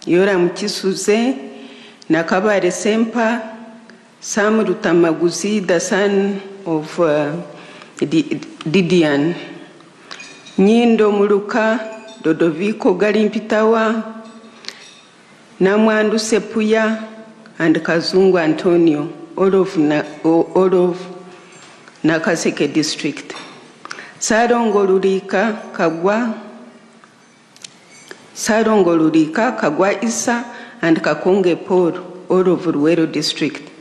Yora Mkisuze, Nakabare Sempa, Sam Rutamaguzi, the son of Didian, Nyindo Muluka, Dodoviko Galimpitawa, Namwandu Sepuya, and Kazungu Antonio, all of Nakaseke district. Sarongolurika Kagwa Isa, and Kakonge Paul, all of Ruero district.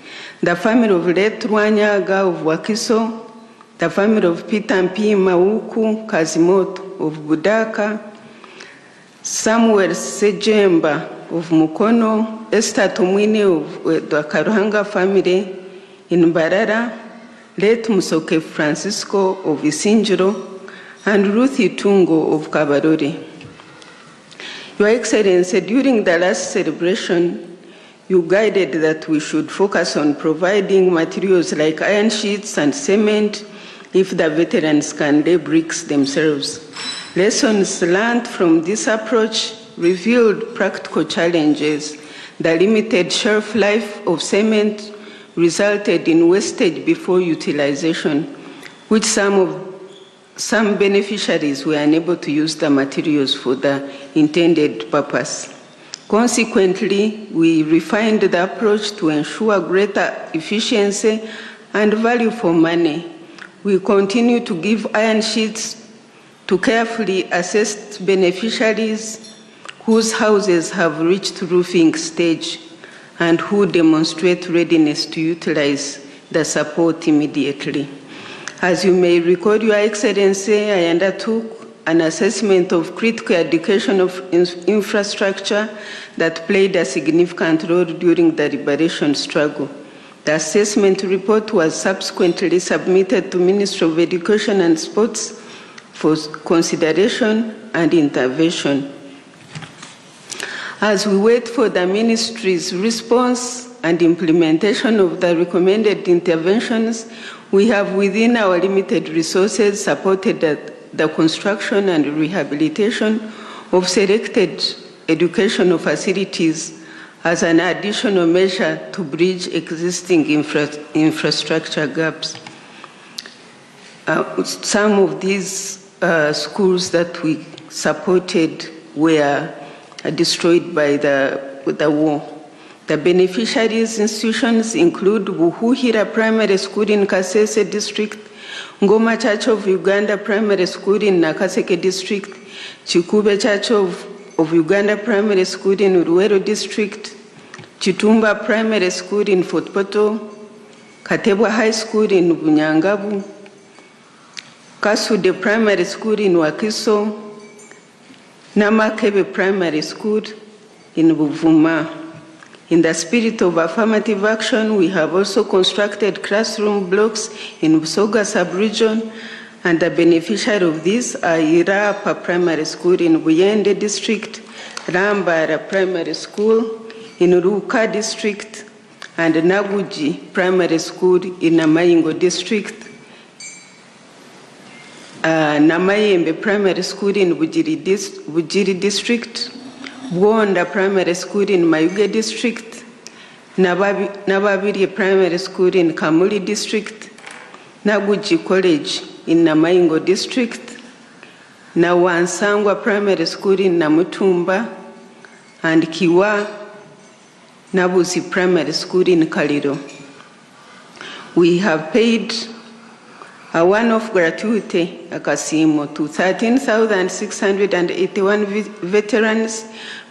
The family of late Rwanyaga of Wakiso, the family of Peter Mpi Mauku Kazimoto of Budaka, Samuel Sejemba of Mukono, Esther Tumwini of the Karuhanga family in Barara, late Musoke Francisco of Isinjiro, and Ruthi Tungo of Kabarori. Your Excellency, during the last celebration, you guided that we should focus on providing materials like iron sheets and cement if the veterans can lay bricks themselves. Lessons learned from this approach revealed practical challenges. The limited shelf life of cement resulted in wastage before utilization, which some beneficiaries were unable to use the materials for the intended purpose. Consequently, we refined the approach to ensure greater efficiency and value for money. We continue to give iron sheets to carefully assessed beneficiaries whose houses have reached roofing stage and who demonstrate readiness to utilize the support immediately. As you may recall, Your Excellency, I undertook an assessment of critical education of infrastructure that played a significant role during the liberation struggle. The assessment report was subsequently submitted to Ministry of Education and Sports for consideration and intervention. As we wait for the Ministry's response and implementation of the recommended interventions, we have within our limited resources supported the construction and rehabilitation of selected educational facilities as an additional measure to bridge existing infrastructure gaps. Some of these schools that we supported were destroyed by the war. The beneficiaries' institutions include Buhuhira Primary School in Kasese District, Ngoma Church of Uganda Primary School in Nakaseke District, Chikube Church of Uganda Primary School in Ruero District, Chitumba Primary School in Fort Portal, Katebwa High School in Bunyangabu, Kasude Primary School in Wakiso, Namakebe Primary School in Buvuma. In the spirit of affirmative action, we have also constructed classroom blocks in Busoga sub-region, and the beneficiary of these are Irapa Primary School in Buyende District, Rambara Primary School in Ruka District, and Naguji Primary School in Namayingo District, Namayembe Primary School in Bujiri District, Bwonda Primary School in Mayuge District, Nababiri Primary School in Kamuli District, Naguji College in Namayingo District, Nawansangwa Primary School in Namutumba, and Kiwa Nabuzi Primary School in Kaliro. We have paid a one-off gratuity, Akasimo, to 13,681 veterans,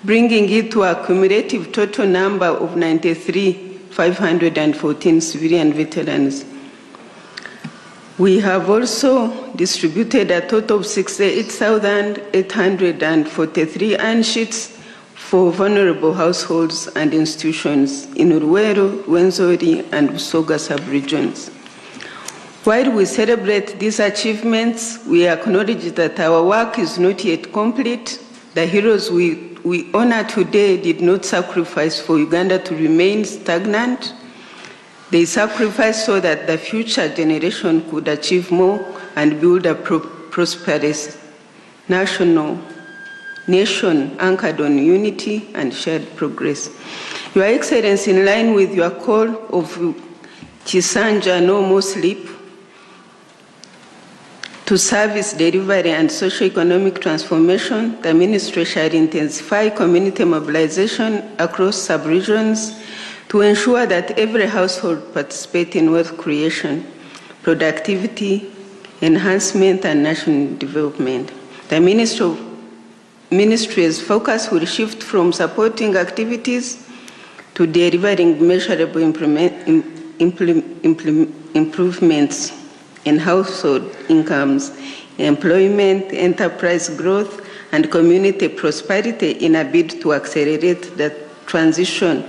bringing it to a cumulative total number of 93,514 civilian veterans. We have also distributed a total of 68,843 iron sheets for vulnerable households and institutions in Ruero, Wenzori, and Busoga sub-regions. While we celebrate these achievements, we acknowledge that our work is not yet complete. The heroes we honor today did not sacrifice for Uganda to remain stagnant. They sacrificed so that the future generation could achieve more and build a prosperous national nation anchored on unity and shared progress. Your Excellency, in line with your call of Chisanja, no more sleep, to service delivery and socio-economic transformation, the Ministry shall intensify community mobilization across sub-regions to ensure that every household participates in wealth creation, productivity, enhancement, and national development. The Ministry's focus will shift from supporting activities to delivering measurable improvements in household incomes, employment, enterprise growth, and community prosperity in a bid to accelerate the transition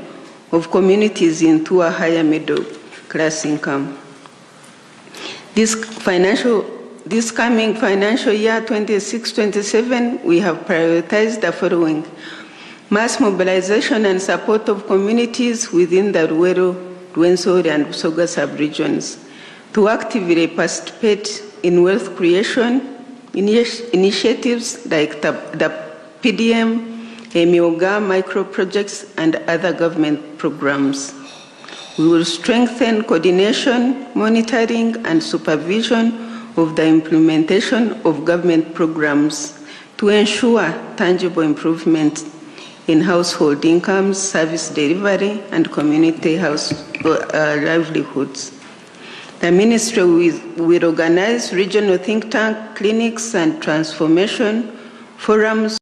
of communities into a higher middle class income. This coming financial year 26-27, we have prioritized the following: mass mobilization and support of communities within the Ruero, Rwenzori, and Busoga sub-regions to actively participate in wealth creation initiatives like the PDM, Emioga micro projects, and other government programs. We will strengthen coordination, monitoring, and supervision of the implementation of government programs to ensure tangible improvement in household incomes, service delivery, and community livelihoods. The Ministry will organize regional think tank clinics and transformation forums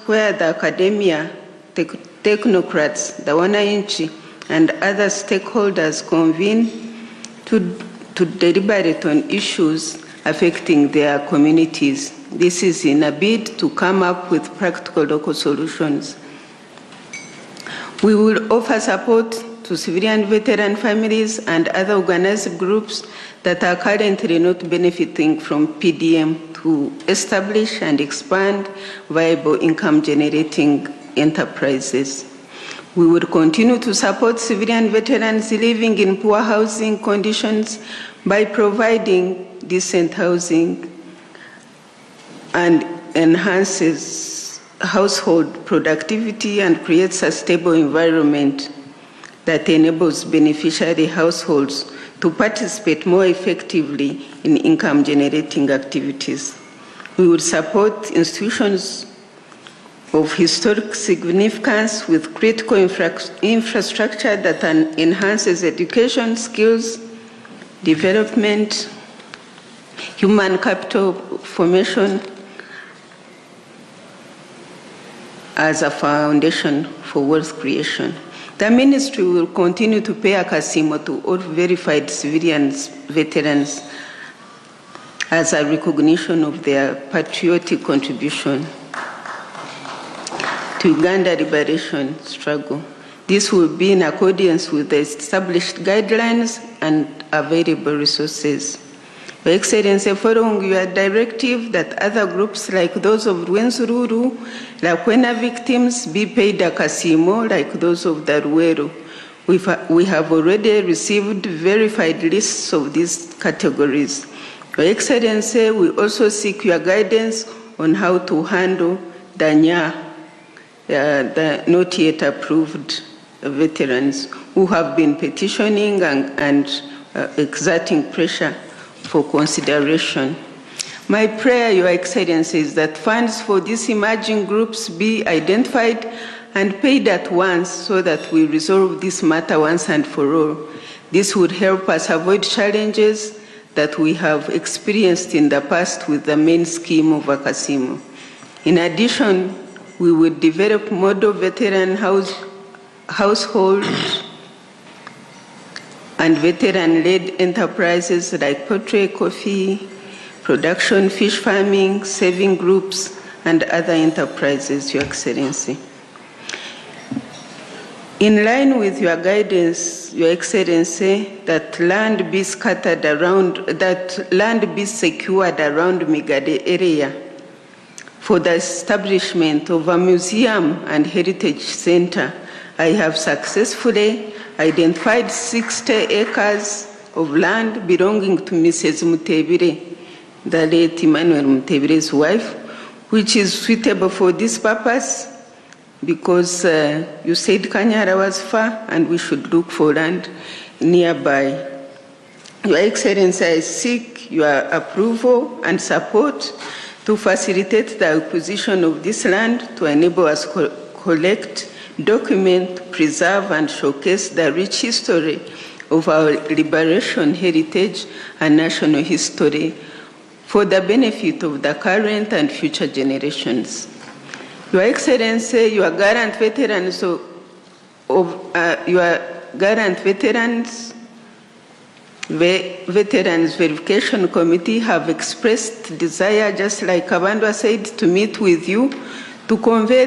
where the academia, technocrats, the wananchi, and other stakeholders convene to deliberate on issues affecting their communities. This is in a bid to come up with practical local solutions. We will offer support to civilian veteran families and other organized groups that are currently not benefiting from PDM to establish and expand viable income-generating enterprises. We will continue to support civilian veterans living in poor housing conditions by providing decent housing and enhances household productivity and creates a stable environment that enables beneficiary households to participate more effectively in income-generating activities. We will support institutions of historic significance with critical infrastructure that enhances education, skills, development, human capital formation as a foundation for wealth creation. The Ministry will continue to pay a kasimo to all verified civilians, veterans, as a recognition of their patriotic contribution to Uganda liberation struggle. This will be in accordance with the established guidelines and available resources. Your Excellency, following your directive that other groups like those of Rwenzururu, Lakwena victims be paid a kasimo like those of the Ruero. We have already received verified lists of these categories. Your Excellency, we also seek your guidance on how to handle the not yet approved veterans who have been petitioning and exerting pressure for consideration. My prayer, Your Excellency, is that funds for these emerging groups be identified and paid at once so that we resolve this matter once and for all. This would help us avoid challenges that we have experienced in the past with the main scheme of Akasimo. In addition, we will develop model veteran households and veteran-led enterprises like poultry, coffee, production, fish farming, saving groups, and other enterprises, Your Excellency. In line with your guidance, Your Excellency, that land be secured around Migade area for the establishment of a museum and heritage center, I have successfully identified 60 acres of land belonging to Mrs. Mutebire, the late Emmanuel Mutebire's wife, which is suitable for this purpose, because you said Kanyara was far and we should look for land nearby. Your Excellency, I seek your approval and support to facilitate the acquisition of this land to enable us to collect, document, preserve, and showcase the rich history of our liberation heritage and national history for the benefit of the current and future generations. Your Excellency, your Garant Veterans Verification Committee have expressed desire, just like Kabandwa said, to meet with you to convey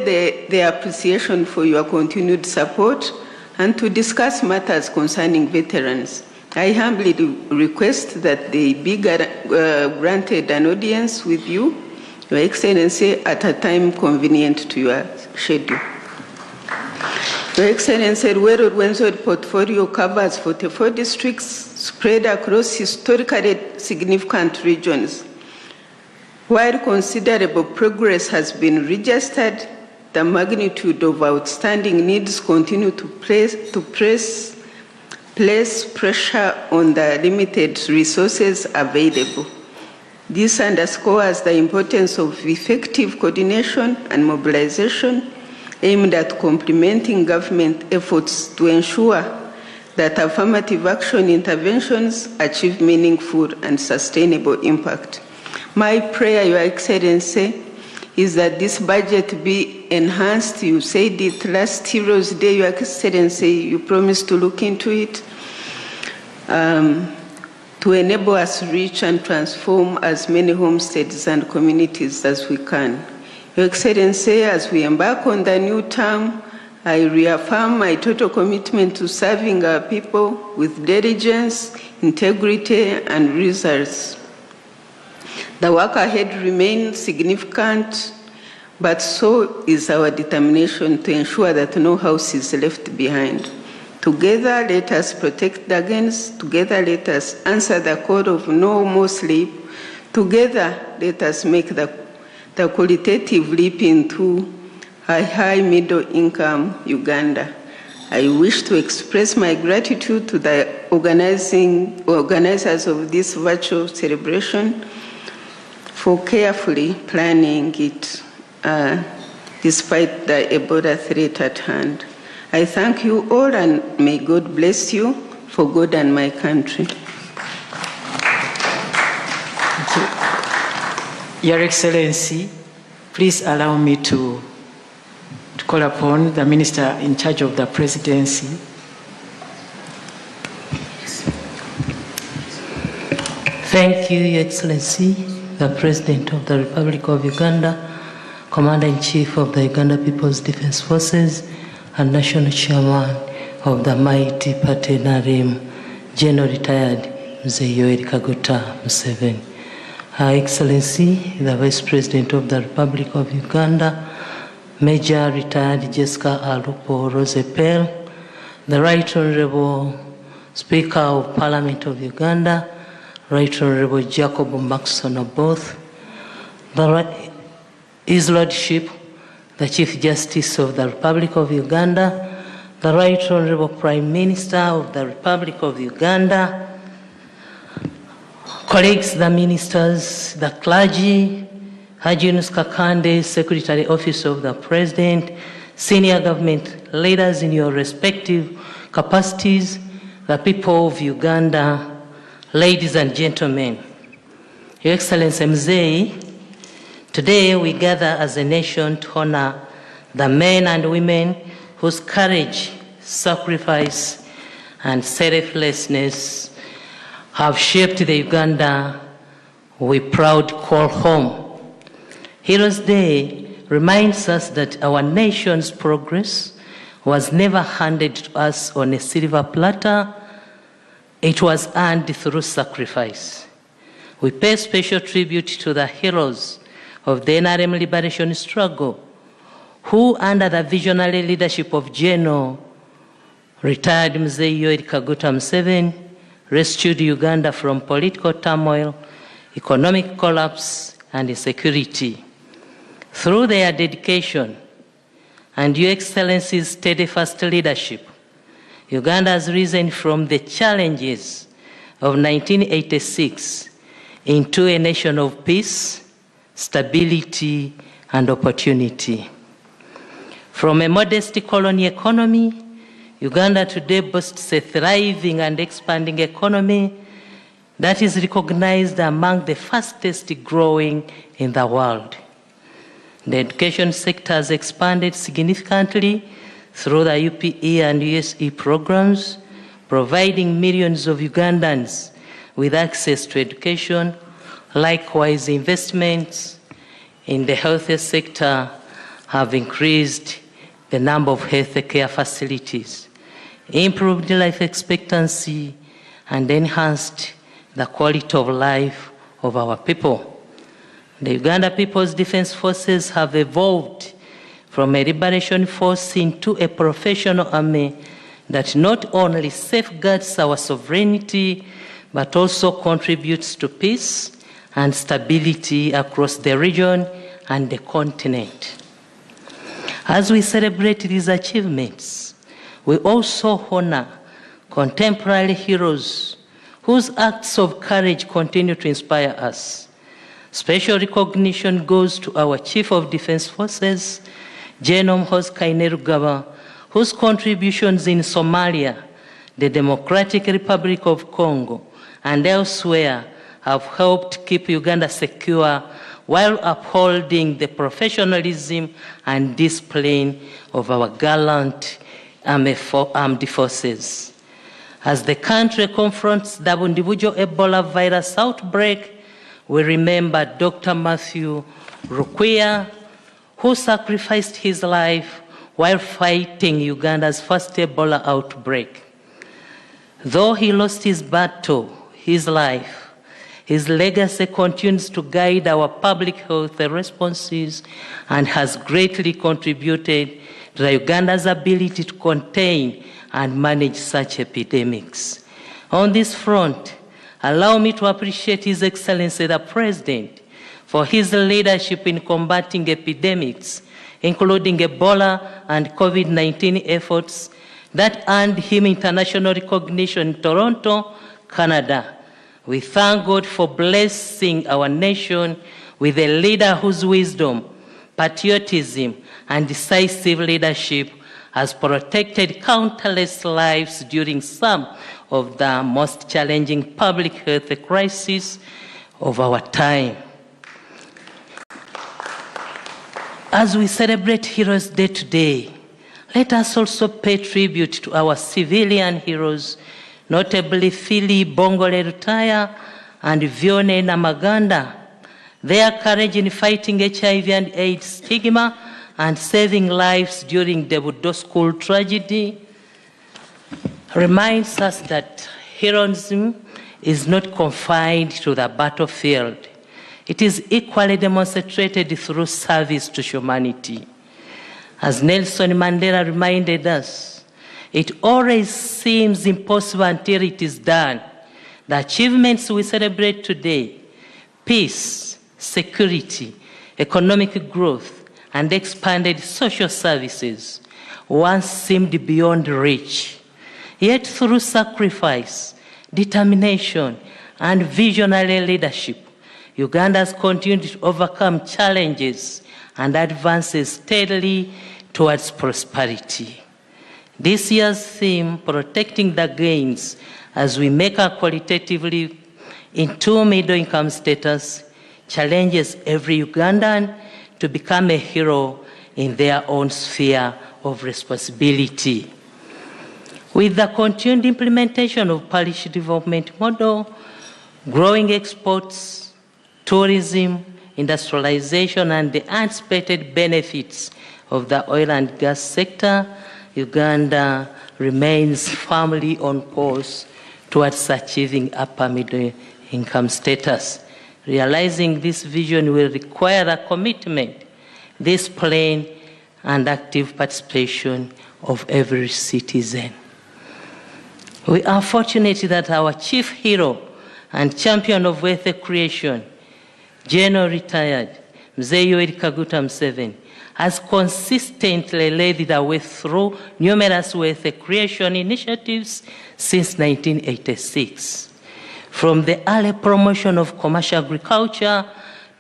their appreciation for your continued support and to discuss matters concerning veterans. I humbly request that they be granted an audience with you, Your Excellency, at a time convenient to your schedule. Your Excellency, Ruwero Rwenzori portfolio covers 44 districts spread across historically significant regions. While considerable progress has been registered, the magnitude of outstanding needs continue to place pressure on the limited resources available. This underscores the importance of effective coordination and mobilization aimed at complementing government efforts to ensure that affirmative action interventions achieve meaningful and sustainable impact. My prayer, Your Excellency, is that this budget be enhanced. You said it last Heroes Day, Your Excellency, you promised to look into it, to enable us to reach and transform as many homesteads and communities as we can. Your Excellency, as we embark on the new term, I reaffirm my total commitment to serving our people with diligence, integrity, and results. The work ahead remains significant, but so is our determination to ensure that no house is left behind. Together, let us protect the against. Together, let us answer the call of no more sleep. Together, let us make the qualitative leap into a high middle-income Uganda. I wish to express my gratitude to the organizers of this virtual celebration for carefully planning it despite the Ebola threat at hand. I thank you all and may God bless you for God and my country. Your Excellency, please allow me to call upon the Minister in charge of the Presidency. Thank you, Your Excellency, the President of the Republic of Uganda, Commander-in-Chief of the Uganda People's Defense Forces, and National Chairman of the mighty party NRM, General Retired Mzee Yoweri Kaguta Museveni. Her Excellency, the Vice President of the Republic of Uganda, Major Retired Jessica Alupo Rosepel, the Right Honorable Speaker of Parliament of Uganda, Right Honorable Jacob Maxson Oboth, His Lordship, the Chief Justice of the Republic of Uganda, the Right Honorable Prime Minister of the Republic of Uganda, colleagues, the ministers, the clergy, Hajinus Kakande, Secretary Office of the President, senior government leaders in your respective capacities, the people of Uganda, ladies and gentlemen. Your Excellency Mzee, today we gather as a nation to honor the men and women whose courage, sacrifice, and selflessness have shaped the Uganda we proud call home. Heroes Day reminds us that our nation's progress was never handed to us on a silver platter. It was earned through sacrifice. We pay special tribute to the heroes of the NRM liberation struggle, who under the visionary leadership of General Retired Mzee Yoweri Kaguta Museveni rescued Uganda from political turmoil, economic collapse, and insecurity. Through their dedication and Your Excellency's steadfast leadership, Uganda has risen from the challenges of 1986 into a nation of peace, stability, and opportunity. From a modest colony economy, Uganda today boasts a thriving and expanding economy that is recognized among the fastest growing in the world. The education sector has expanded significantly through the UPE and USE programs, providing millions of Ugandans with access to education. Likewise, investments in the healthcare sector have increased the number of healthcare facilities, improved life expectancy, and enhanced the quality of life of our people. The Uganda People's Defense Forces have evolved from a liberation force into a professional army that not only safeguards our sovereignty, but also contributes to peace and stability across the region and the continent. As we celebrate these achievements, we also honor contemporary heroes whose acts of courage continue to inspire us. Special recognition goes to our Chief of Defense Forces, General Muhoozi Kainerugaba, whose contributions in Somalia, the Democratic Republic of Congo, and elsewhere have helped keep Uganda secure while upholding the professionalism and discipline of our gallant armed forces. As the country confronts the Bundibujo Ebola virus outbreak, we remember Dr. Matthew Rukwia, who sacrificed his life while fighting Uganda's first Ebola outbreak. Though he lost his battle, his life, his legacy continues to guide our public health responses and has greatly contributed to Uganda's ability to contain and manage such epidemics. On this front, allow me to appreciate His Excellency the President for his leadership in combating epidemics, including Ebola and COVID-19 efforts that earned him international recognition in Toronto, Canada. We thank God for blessing our nation with a leader whose wisdom, patriotism, and decisive leadership has protected countless lives during some of the most challenging public health crises of our time. As we celebrate Heroes Day today, let us also pay tribute to our civilian heroes, notably Phili Bongole Rutaya and Vione Namaganda. Their courage in fighting HIV and AIDS stigma and saving lives during the Budo school tragedy reminds us that heroism is not confined to the battlefield. It is equally demonstrated through service to humanity. As Nelson Mandela reminded us, it always seems impossible until it is done. The achievements we celebrate today, peace, security, economic growth, and expanded social services, once seemed beyond reach. Yet through sacrifice, determination, and visionary leadership, Uganda has continued to overcome challenges and advances steadily towards prosperity. This year's theme, Protecting the Gains, as we make our qualitatively into middle-income status, challenges every Ugandan to become a hero in their own sphere of responsibility. With the continued implementation of parish development model, growing exports, tourism, industrialization, and the anticipated benefits of the oil and gas sector, Uganda remains firmly on course towards achieving upper middle income status. Realizing this vision will require a commitment, discipline, and active participation of every citizen. We are fortunate that our chief hero and champion of wealth creation, General Retired Mzee Yoweri Kaguta Museveni, has consistently led the way through numerous wealth creation initiatives since 1986. From the early promotion of commercial agriculture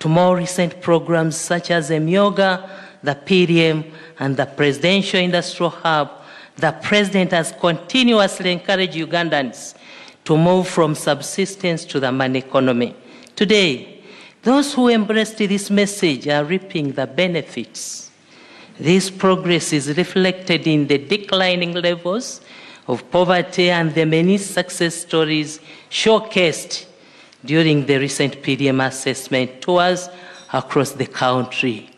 to more recent programs such as Emyoga, the PDM, and the Presidential Industrial Hub, the President has continuously encouraged Ugandans to move from subsistence to the money economy. Today, those who embraced this message are reaping the benefits. This progress is reflected in the declining levels of poverty and the many success stories showcased during the recent PDM assessment tours across the country.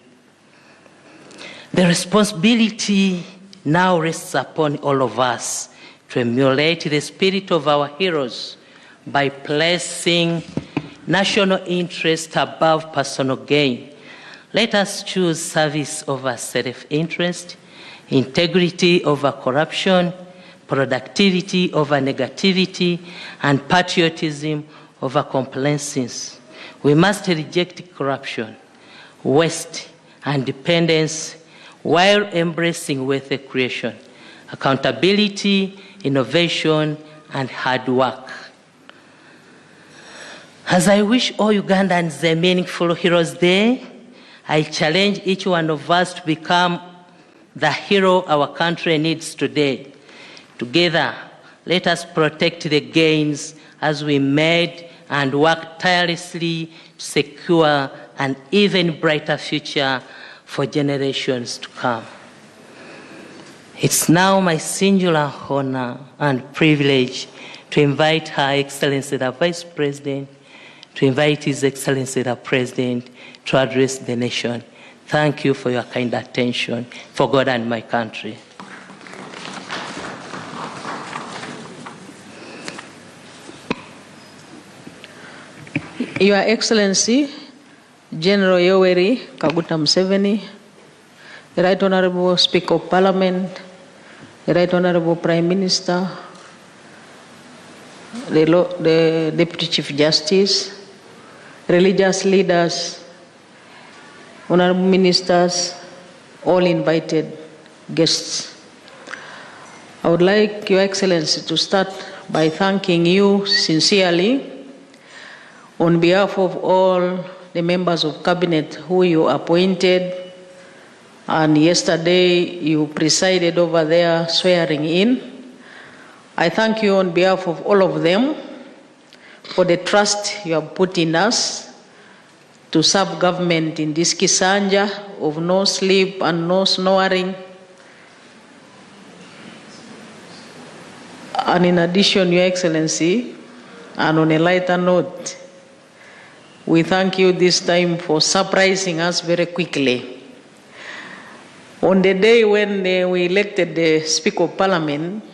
The responsibility now rests upon all of us to emulate the spirit of our heroes by placing national interest above personal gain. Let us choose service over self-interest, integrity over corruption, productivity over negativity, and patriotism over complacency. We must reject corruption, waste, and dependence while embracing wealth creation, accountability, innovation, and hard work. As I wish all Ugandans a meaningful Heroes Day, I challenge each one of us to become the hero our country needs today. Together, let us protect the gains as we made and work tirelessly to secure an even brighter future for generations to come. It's now my singular honor and privilege to invite Her Excellency the Vice President, to invite His Excellency the President to address the nation. Thank you for your kind attention, for God and my country. Your Excellency, General Yoweri Kaguta Museveni, the Right Honorable Speaker of Parliament, the Right Honorable Prime Minister, the Deputy Chief Justice, religious leaders, honorable ministers, all invited guests. I would like Your Excellency to start by thanking you sincerely on behalf of all the members of Cabinet who you appointed, and yesterday you presided over their swearing in. I thank you on behalf of all of them for the trust you have put in us to serve government in this Kisanja of no sleep and no snoring. And in addition, Your Excellency, and on a lighter note, we thank you this time for surprising us very quickly. On the day when we elected the Speaker of Parliament,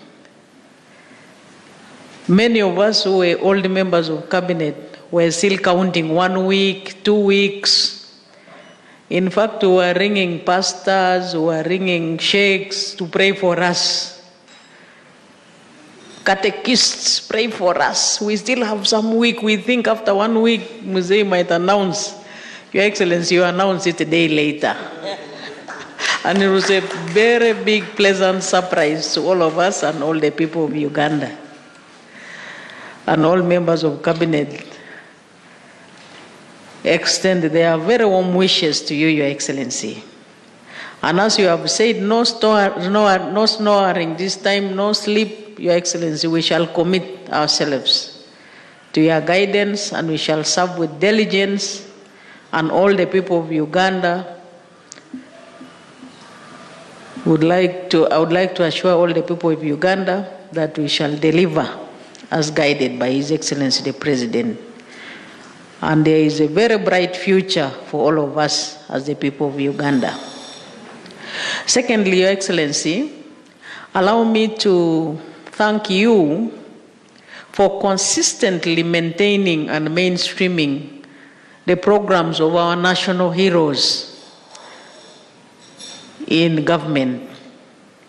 many of us who were old members of Cabinet were still counting 1 week, 2 weeks. In fact, we were ringing pastors, we were ringing sheikhs to pray for us. Catechists, pray for us. We still have some week. We think after 1 week, Mzee might announce. Your Excellency, you announced it a day later. And it was a very big, pleasant surprise to all of us and all the people of Uganda. And all members of Cabinet extend their very warm wishes to you, Your Excellency. And as you have said, no snoring this time, no sleep, Your Excellency, we shall commit ourselves to your guidance, and we shall serve with diligence, and all the people of Uganda I would like to assure all the people of Uganda that we shall deliver as guided by His Excellency the President. And there is a very bright future for all of us as the people of Uganda. Secondly, Your Excellency, allow me to thank you for consistently maintaining and mainstreaming the programs of our national heroes in government,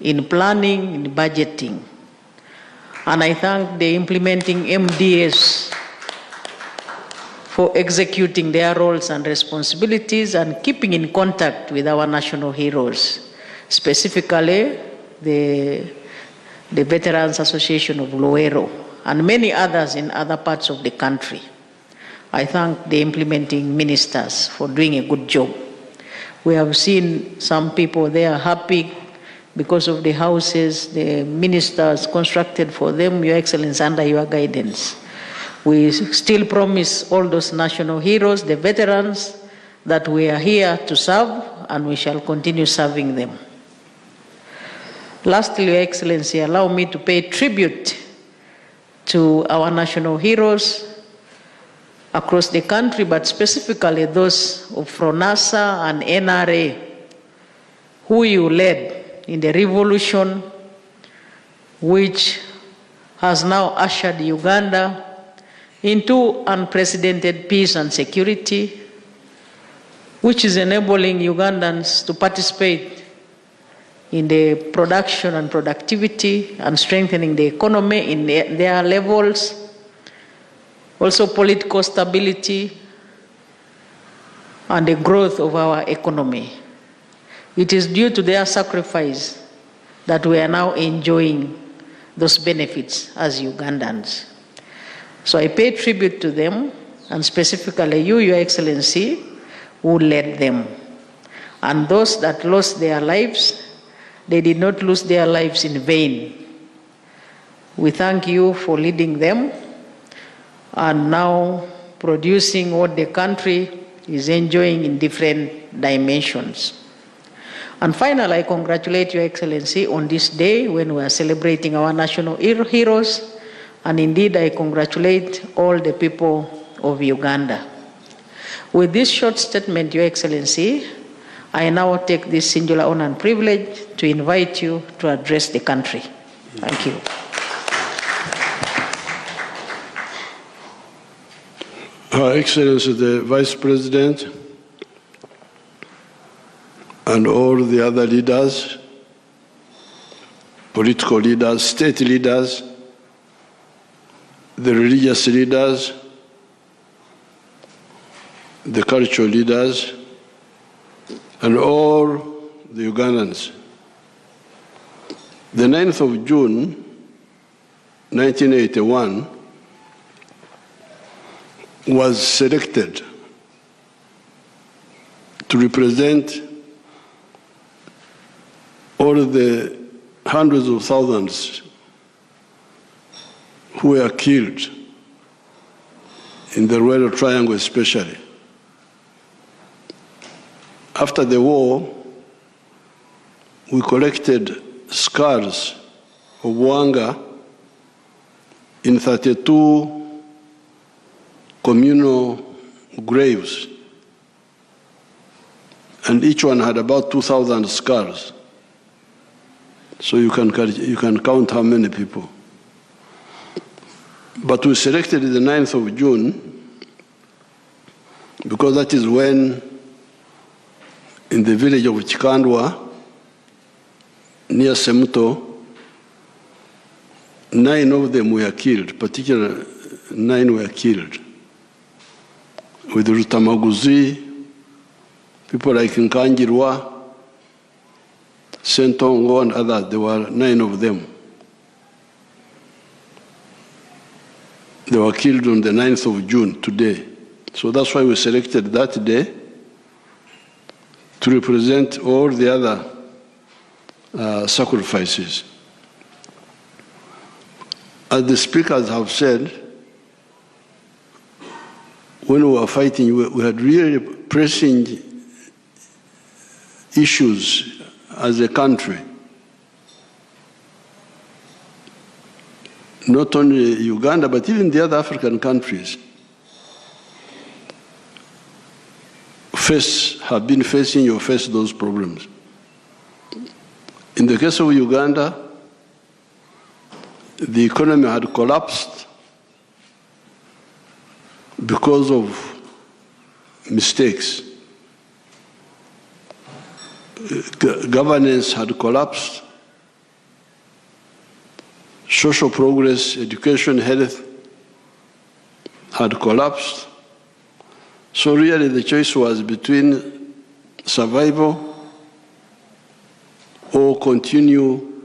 in planning, in budgeting. And I thank the implementing MDS for executing their roles and responsibilities and keeping in contact with our national heroes, specifically the Veterans Association of Luero and many others in other parts of the country. I thank the implementing ministers for doing a good job. We have seen some people, they are happy because of the houses the ministers constructed for them, Your Excellency, under your guidance. We still promise all those national heroes, the veterans, that we are here to serve and we shall continue serving them. Lastly, Your Excellency, allow me to pay tribute to our national heroes across the country, but specifically those of FRONASA and NRA, who you led in the revolution which has now ushered Uganda into unprecedented peace and security, which is enabling Ugandans to participate in the production and productivity and strengthening the economy in their levels, also political stability and the growth of our economy. It is due to their sacrifice that we are now enjoying those benefits as Ugandans. So I pay tribute to them, and specifically you, Your Excellency, who led them. And those that lost their lives, they did not lose their lives in vain. We thank you for leading them and now producing what the country is enjoying in different dimensions. And finally, I congratulate Your Excellency on this day when we are celebrating our national heroes. And indeed, I congratulate all the people of Uganda. With this short statement, Your Excellency, I now take this singular honor and privilege to invite you to address the country. Thank you. Her Excellency the Vice President and all the other leaders, political leaders, state leaders, the religious leaders, the cultural leaders, and all the Ugandans. The 9th of June, 1981, was selected to represent all the hundreds of thousands who were killed in the Royal Triangle especially. After the war, we collected scars of Wanga in 32 communal graves, and each one had about 2,000 scars. So you can count how many people. But we selected the 9th of June because that is when, in the village of Chikandwa, near Semuto, 9 of them were killed, particularly 9 were killed. With Rutamaguzi, people like Nkanjirwa, Sentongo, and others, there were 9 of them. They were killed on the 9th of June, today. So that's why we selected that day to represent all the other sacrifices. As the speakers have said, when we were fighting, we had really pressing issues as a country. Not only Uganda, but even the other African countries have been facing or face those problems. In the case of Uganda, the economy had collapsed because of mistakes. Governance had collapsed. Social progress, education, health had collapsed. So really the choice was between survival or continue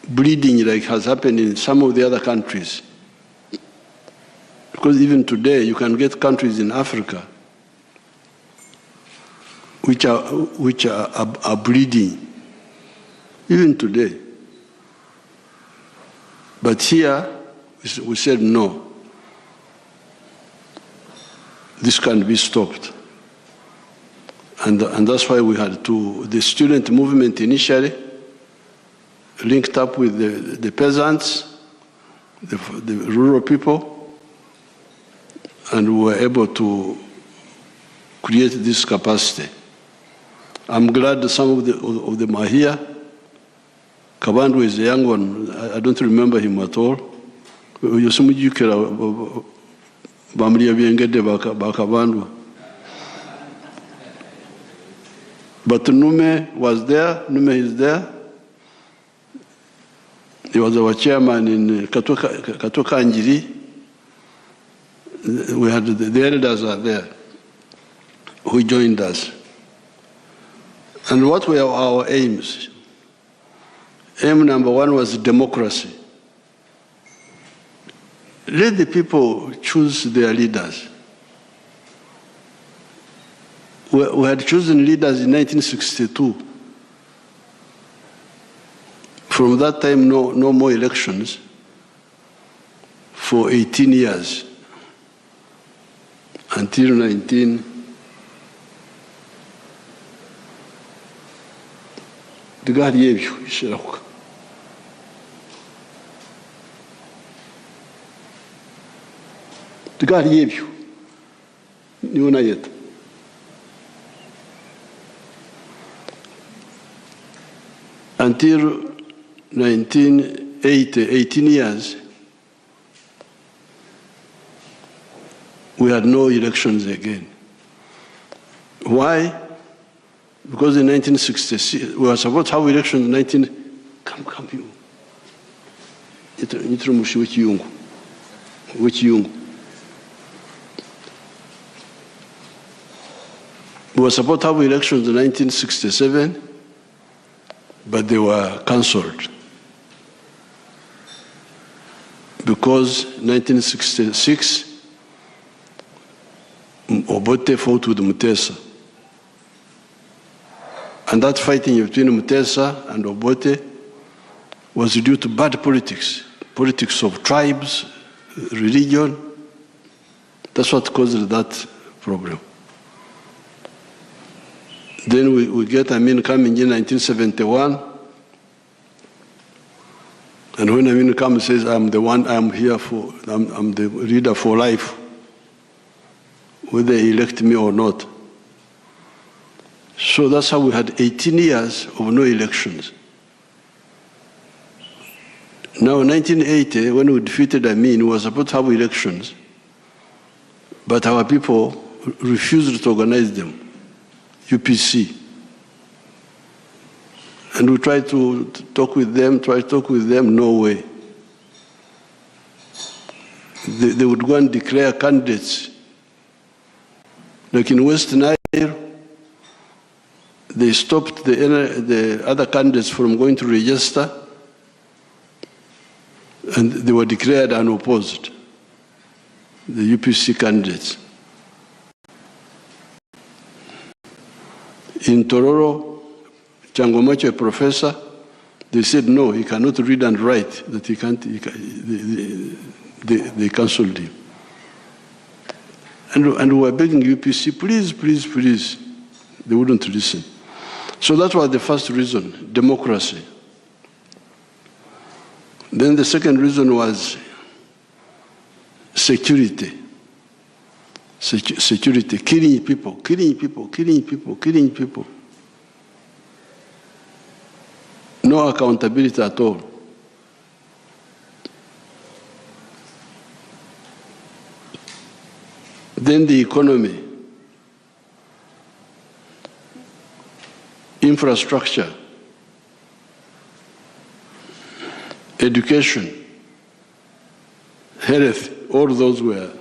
bleeding like has happened in some of the other countries. Because even today you can get countries in Africa which are bleeding, even today. But here we said no. This can't be stopped. And that's why we had the student movement initially linked up with the peasants, the rural people, and we were able to create this capacity. I'm glad that some of them are here. Kabandu is a young one. I don't remember him at all. But Nume was there. Nume is there. He was our chairman in Katoka Njiri. We had the elders are there who joined us. And what were our aims? Aim number one was democracy. Let the people choose their leaders. We had chosen leaders in 1962. From that time, no more elections for 18 years until 19. The God gave you. The God gave you. You know yet. Until 1980, 18 years, we had no elections again. Why? Because in 1966, we were supposed to have elections in 19... Come, you. We were supposed to have elections in 1967, but they were cancelled. Because 1966, Obote fought with Mutesa. And that fighting between Mutesa and Obote was due to bad politics, politics of tribes, religion. That's what caused that problem. Then we get Amin coming in 1971. And when Amin comes and says, I'm the one, I'm here for, I'm the leader for life, whether they elect me or not. So that's how we had 18 years of no elections. Now, in 1980, when we defeated Amin, we were supposed to have elections, but our people refused to organize them. UPC. And we tried to talk with them, no way. They would go and declare candidates. Like in West Nile, they stopped the other candidates from going to register, and they were declared unopposed, the UPC candidates. In Tororo, Changomacho, a professor, they said no, he cannot read and write, that he can't, they cancelled him. And we were begging UPC, please, please, please. They wouldn't listen. So that was the first reason, democracy. Then the second reason was security. Security, killing people. No accountability at all. Then the economy, infrastructure, education, health, all those were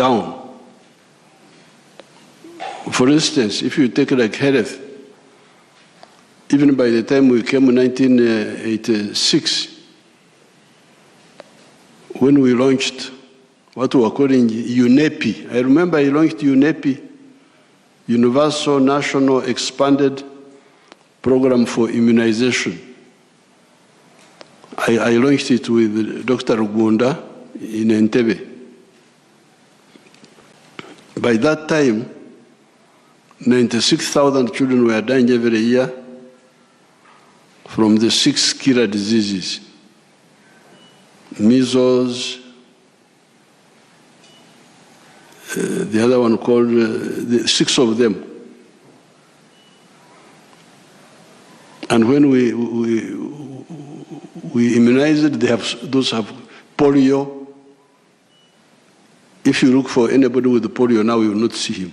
down. For instance, if you take like health, even by the time we came in 1986, when we launched what we were calling UNEPI. I remember I launched UNEPI, Universal National Expanded Program for Immunization. I launched it with Dr. Rugunda in Entebbe. By that time, 96,000 children were dying every year from the 6 killer diseases: measles, the other one called, the 6 of them. And when we immunized, those have polio. If you look for anybody with polio now, you will not see him.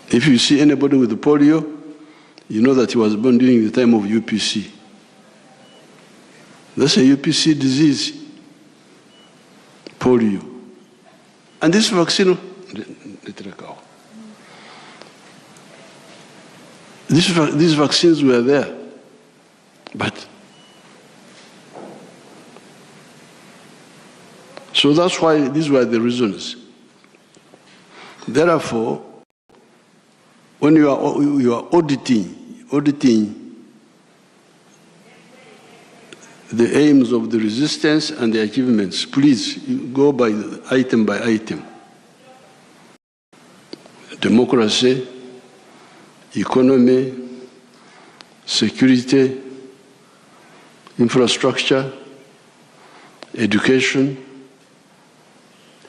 If you see anybody with polio, you know that he was born during the time of UPC. That's a UPC disease, polio. And this vaccine, these vaccines were there, but so that's why these were the reasons. Therefore, when you are auditing the aims of the resistance and the achievements, please go by item. Democracy, economy, security, infrastructure, education,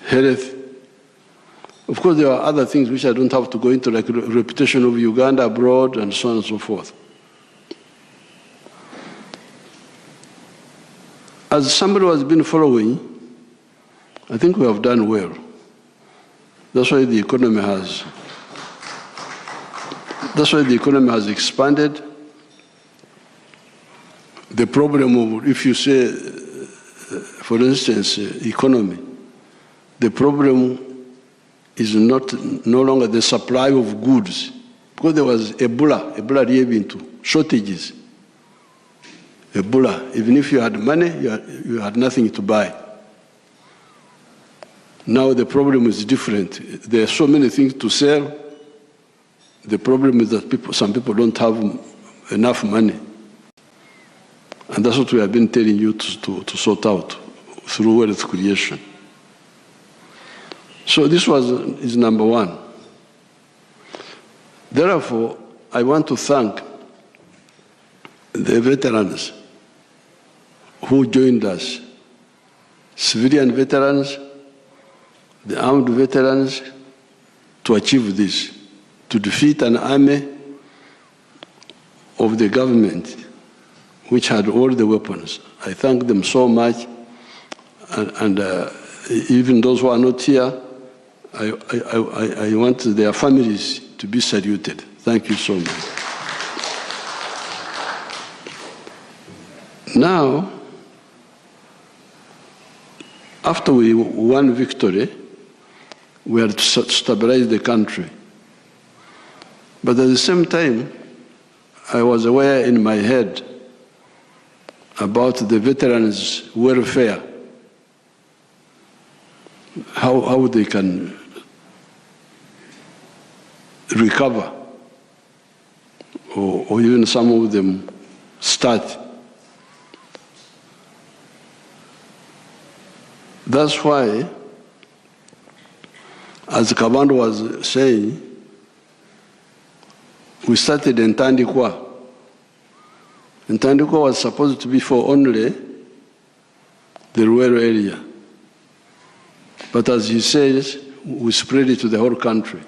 health. Of course, there are other things which I don't have to go into, like reputation of Uganda abroad and so on and so forth. As somebody who has been following, I think we have done well. That's why the economy has expanded. The problem of, if you say, for instance, economy, the problem is no longer the supply of goods, because there was Ebola gave into shortages. Ebola, even if you had money, you had nothing to buy. Now the problem is different. There are so many things to sell. The problem is that some people don't have enough money. And that's what we have been telling you to sort out through wealth creation. So this is number one. Therefore, I want to thank the veterans who joined us, civilian veterans, the armed veterans, to achieve this, to defeat an army of the government which had all the weapons. I thank them so much, and even those who are not here, I want their families to be saluted. Thank you so much. Now, after we won victory, we had to stabilize the country. But at the same time, I was aware in my head about the veterans' welfare, how they can recover, or even some of them start. That's why, as Kabando was saying, we started in Tandikwa. And Tandikwa was supposed to be for only the rural area. But as he says, we spread it to the whole country.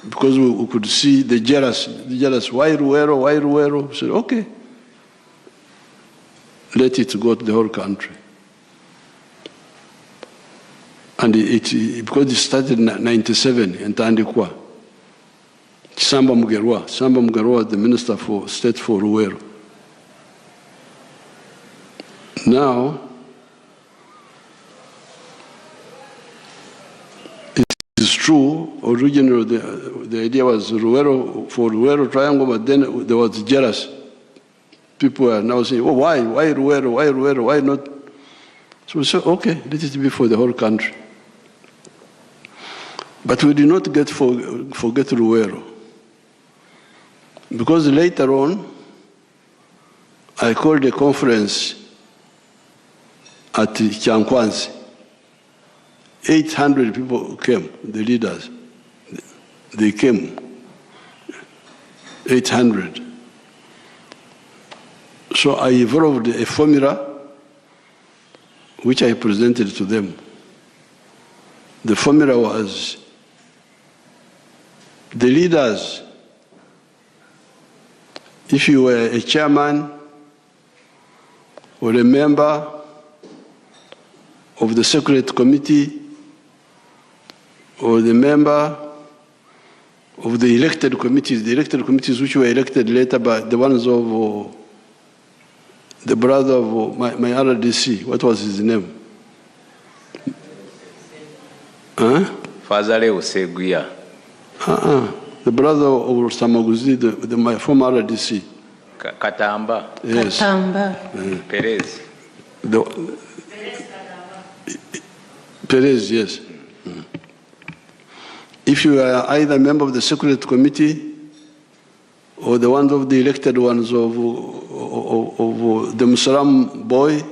Because we could see the jealous, why Ruero? We said, okay, let it go to the whole country. And because it started in 1997 in Tandikwa, Samba Mugerwa was the Minister for State for Ruero. Now, true, originally the idea was Ruero, for Ruero Triangle, but then there was jealous. People are now saying, oh, why Ruero, why not? So we said, okay, let it be for the whole country. But we did not forget Ruero. Because later on, I called a conference at Chankwanzi. 800 people came, the leaders. They came, 800. So I evolved a formula which I presented to them. The formula was the leaders, if you were a chairman or a member of the Secret Committee or the member of the elected committees which were elected later by the ones of the brother of my RDC, what was his name? Fazale Oseguya. The brother of Samaguzi, my former RDC. Katamba. Yes. Katamba. Perez. Perez, yes. If you are either a member of the Secret Committee or the ones of the elected ones of the Muslim boy,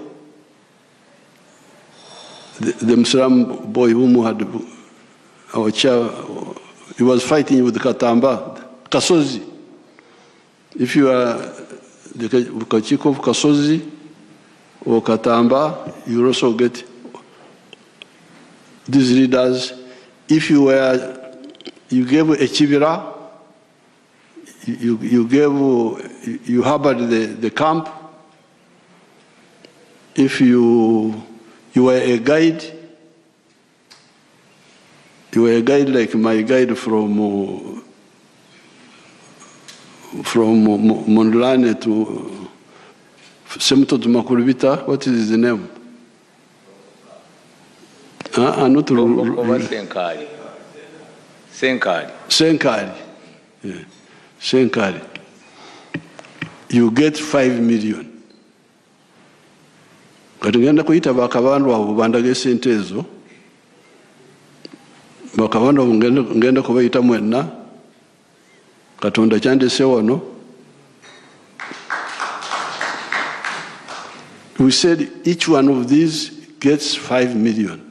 the Muslim boy whom had our chair, he was fighting with Katamba, Kasozi. If you are the Kachiko of Kasozi or Katamba, you also get these leaders. If you gave a chivira, you harbored the camp. If you were a guide, like my guide from Mondlane to Semto to Makurubita, what is the name? Not Senkari. Senkari. Yeah. Senkari. You get 5 million. Kati ngenda kuyita bakabandu abo bandage sente ezo. Bakabandu abo ngenda kubayita mwenna. Katonda kyandese wano. We said each one of these gets 5 million.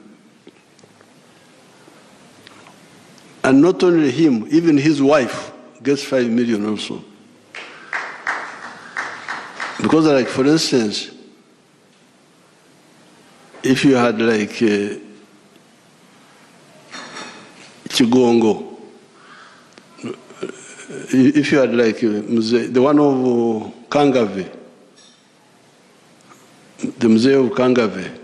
And not only him, even his wife gets 5 million also. Because like, for instance, if you had like Chigongo, if you had like the one of Kangave, the Mzee of Kangave,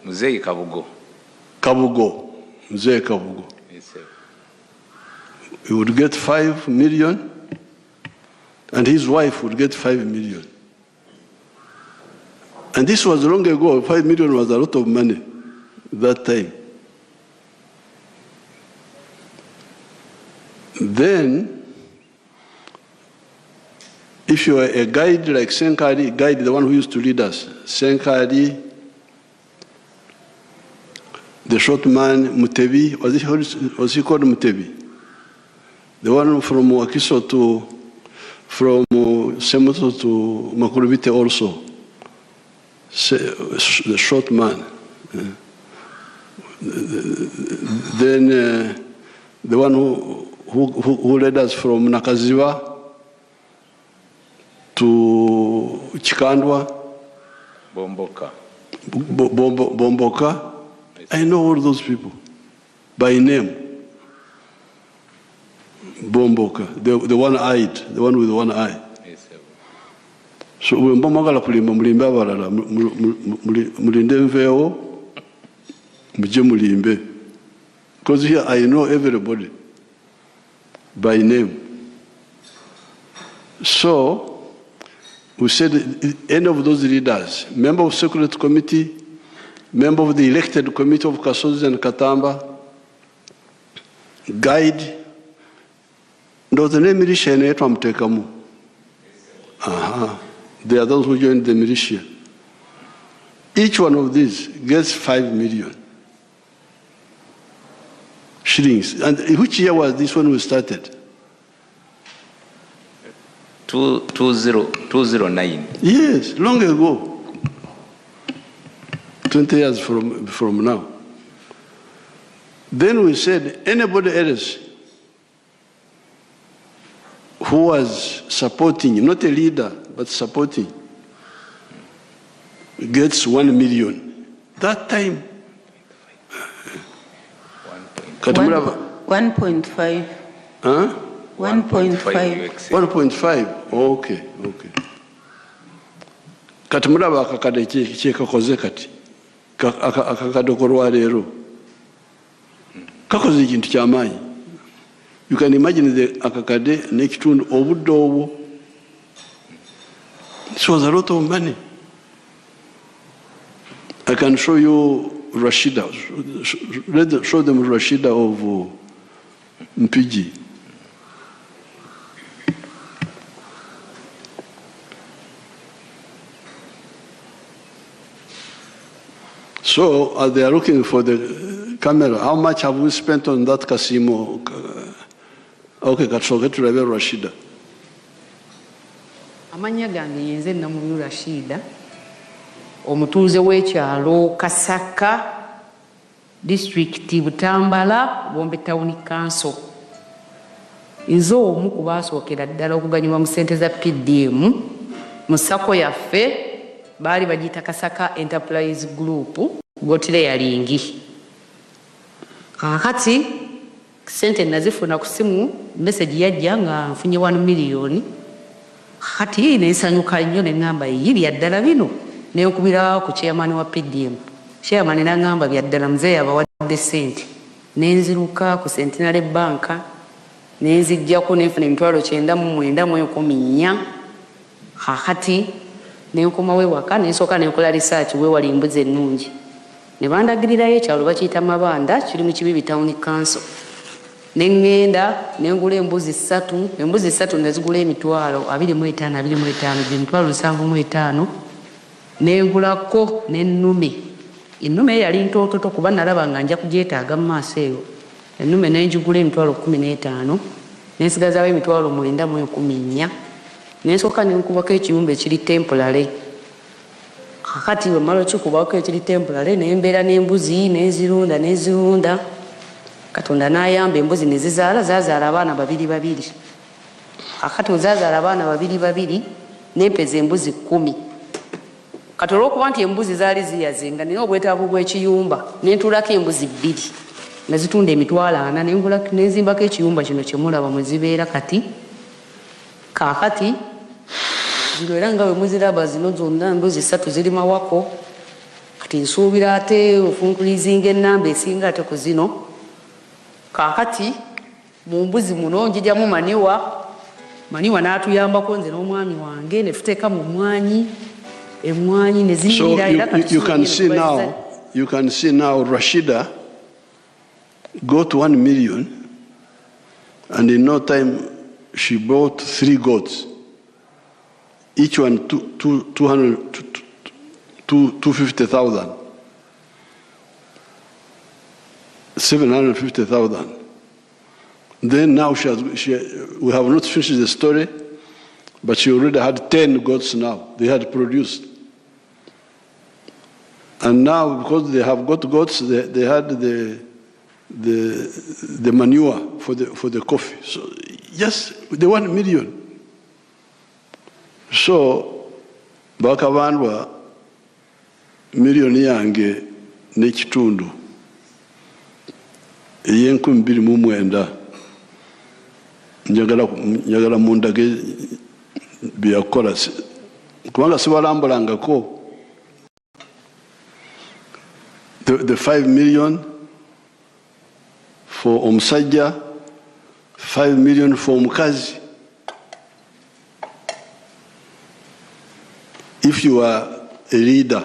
Mzee Kabugo. Mzee Kabugo. Yes, sir. He would get 5 million, and his wife would get 5 million. And this was long ago. 5 million was a lot of money that time. Then, if you are a guide like Senkari, guide the one who used to lead us, Senkari, the short man Mutebi, was he called Mutebi? The one from Wakiso from Semoto to Makurubite also, the short man. Then the one who led us from Nakaziwa to Chikandwa, Bomboka. I know all those people by name. Bomboka, the one-eyed, the one with one eye. So when Bomagala Pulimba Mulimba Varala, Mulinde Mveo, Mulimbe. Because here I know everybody by name. So we said any of those leaders, member of Security Committee, member of the elected committee of Kasozi and Katamba, guide, the name militia in Etwamtekamu. They are those who joined the militia. Each one of these gets 5 million shillings. And which year was this when we started? 209. Yes, long ago. 20 years from now. Then we said anybody else who was supporting, not a leader, but supporting, gets 1 million. That time, 1.5. Huh? 1.5. 1.5. Okay. Kati mulaba akakade kyekakoze kati. Akakade kolwaleero. Kakoze ekintu ky'amaanyi. You can imagine the akakade n'ekitundu obudde obwo. This was a lot of money. I can show you Rashida. Show them Rashida of Mpigi. So as they are looking for the camera, how much have we spent on that casino? Okay, Katsoke to Rashida. Amanya gange yenze namuyu Rashida. Omutuuze w'ekyalo Kasaka district Butambala Bombe Town Council. Nze omu ku baasookera ddala okuganyulwa mu ssente za PDM mu sako yaffe baali bagiyita Kasaka Enterprise Group gotire yalingi. Kakati ssente nazifuna ku simu message yajja nga nfunye 1 million. Kati neesanyuka nnyo ne ngamba yi byaddala bino. Nenkubira ku chairman wa PDM. Chairman n'angamba byaddala mzee abawadde ssente. Nenziruka ku Centenary Bank nenzijjako nenfuna emitwalo 9,914. Kakati nenkomawo ewaka nensooka nenkola research weewali embuzi ennungi. Ne bandagirirayo ekyalo bakiyita Mabanda kiri mu Kibibi Town Council. Nengenda nengula embuzi 3, embuzi 3 nezigula emitwalo 25 emitwalo 75. Nengulako n'ennume. Ennume yali ntototo kuba nalaba nga nja kugyetaaga mu maaso eyo. Ennume nenjigula emitwalo 15. Nensigazaawo emitwalo 914. Nensooka nenkubako ekiyumba ekiri temporary. Kakati bwe mmala okikubako ekiri temporary nembeera n'embuzi nezirunda. Katonda n'ayamba embuzi ne zazaala abaana 2. Kakati ozazaala abaana 2 nempeza embuzi 10. Kati olw'okuba nti embuzi zaali ziyazenga nina obwetaavu bw'ekiyumba nentuulako embuzi 2 nazitunda emitwalo 4 nenzimbako ekiyumba kino kyemulaba mwe zibeera kati. Kakati zino era nga bwe muziraba zino zonna embuzi 3 ziri mawako. Kati nsuubira ate ofunkulizinga ennamba esinga ate ku zino. Kakati mu mbuzi muno njijjamu maniwa n'atuyambako nze n'omwami wange ne tuteeka mu mmwanyi. So you can see now Rashida got 1 million, and in no time she bought 3 goats, each one 250,000, 750,000. Then now we have not finished the story, but she already had 10 goats now. They had produced. And now, because they have got goats, they had the manure for the coffee. So yes, they 1 million. So bakabandwa miliyoni yange n'ekitundu ey'29,000 njagala mundage byakola kubanga sibalambulangako. The 5 million for omusajja, 5 million for omukazi. if you are a leader.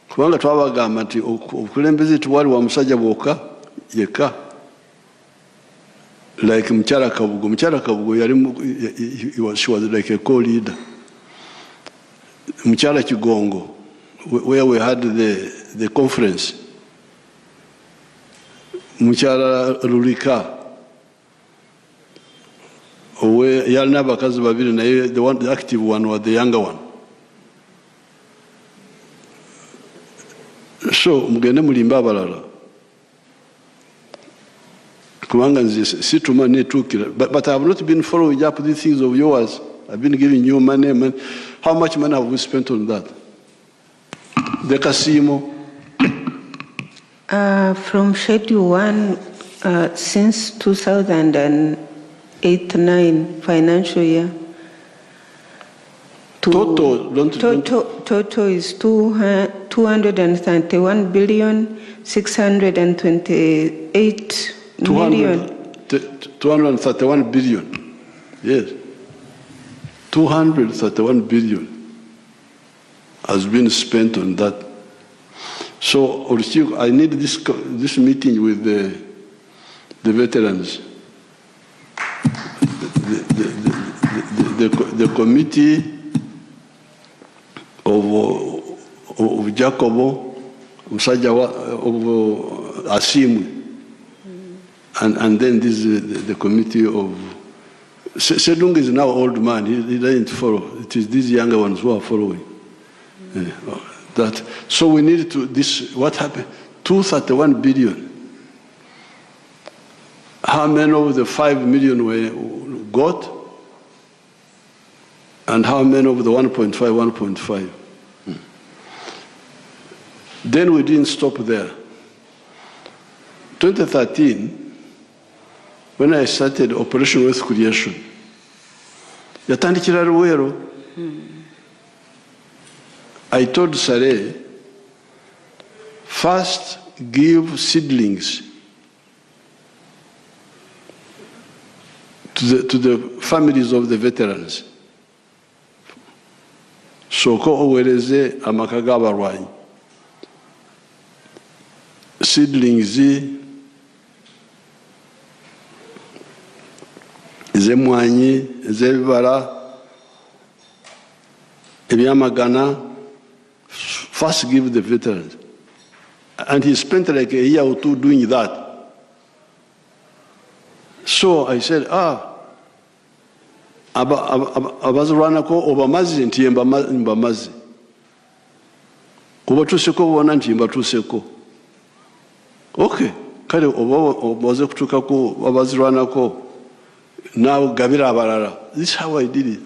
Kubanga twabagamba nti okulembeze tuwali wa musajja bwoka yeka. Like Mchala Kabugo. Mchala Kabugo, she was like a co-leader. Mchala Chigongo, where we had the conference. Mchala Rurika, where Yalna Bakazi Babiri, the active one was the younger one. So, Mugene Mulimba Balala. But I have not been following up these things of yours. I've been giving you money. How much money have we spent on that? The casino? From Schedule 1, since 2008-9 financial year. Total is 231 billion 628 million. 231 billion. Yes. 231 billion has been spent on that. So I need this meeting with the veterans. The committee of Jacobo, Musaja of Asimu. And then this is the committee of... Sedung is now old man, he doesn't follow. It is these younger ones who are following. So we need to, what happened? 231 billion. How many of the 5 million were got? And how many of the 1.5? Then we didn't stop there. 2013, when I started Operation Wealth Creation, yatandikira Luwero. I told Sare, first give seedlings to the families of the veterans. Soko owereze amakaga abarwanyi. Seedlings ez'emwanyi, ez'ebibala, ebyamagana, first give the veterans. And he spent like a year or two doing that. So I said, abazirwanako obamazi nti mbamazi. Kubatuseko bona nti mbatuseko. Okay, kale obaze kutukako abazirwanako. Now Gabira Barara. This is how I did it.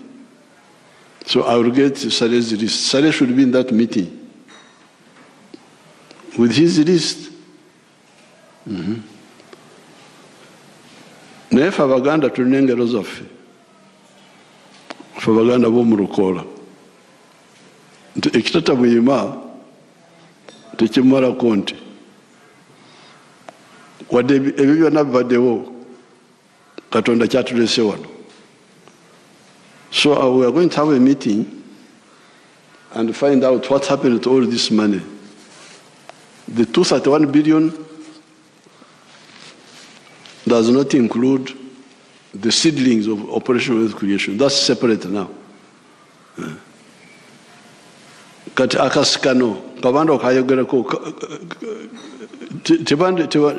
So I will get Sare's list. Sare should be in that meeting. With his list. Naye fe Abaganda tulina engero zaffe. Fe Abaganda b'omulukola. Nti ekitata buyima tekimalako nti. Wadde ebyo byonna bibaddewo. Katonda kyatulese wano. So we are going to have a meeting and find out what happened to all this money. The 231 billion does not include the seedlings of Operation Wealth Creation. That's separate now. Kati akasikano kabanda okayogerako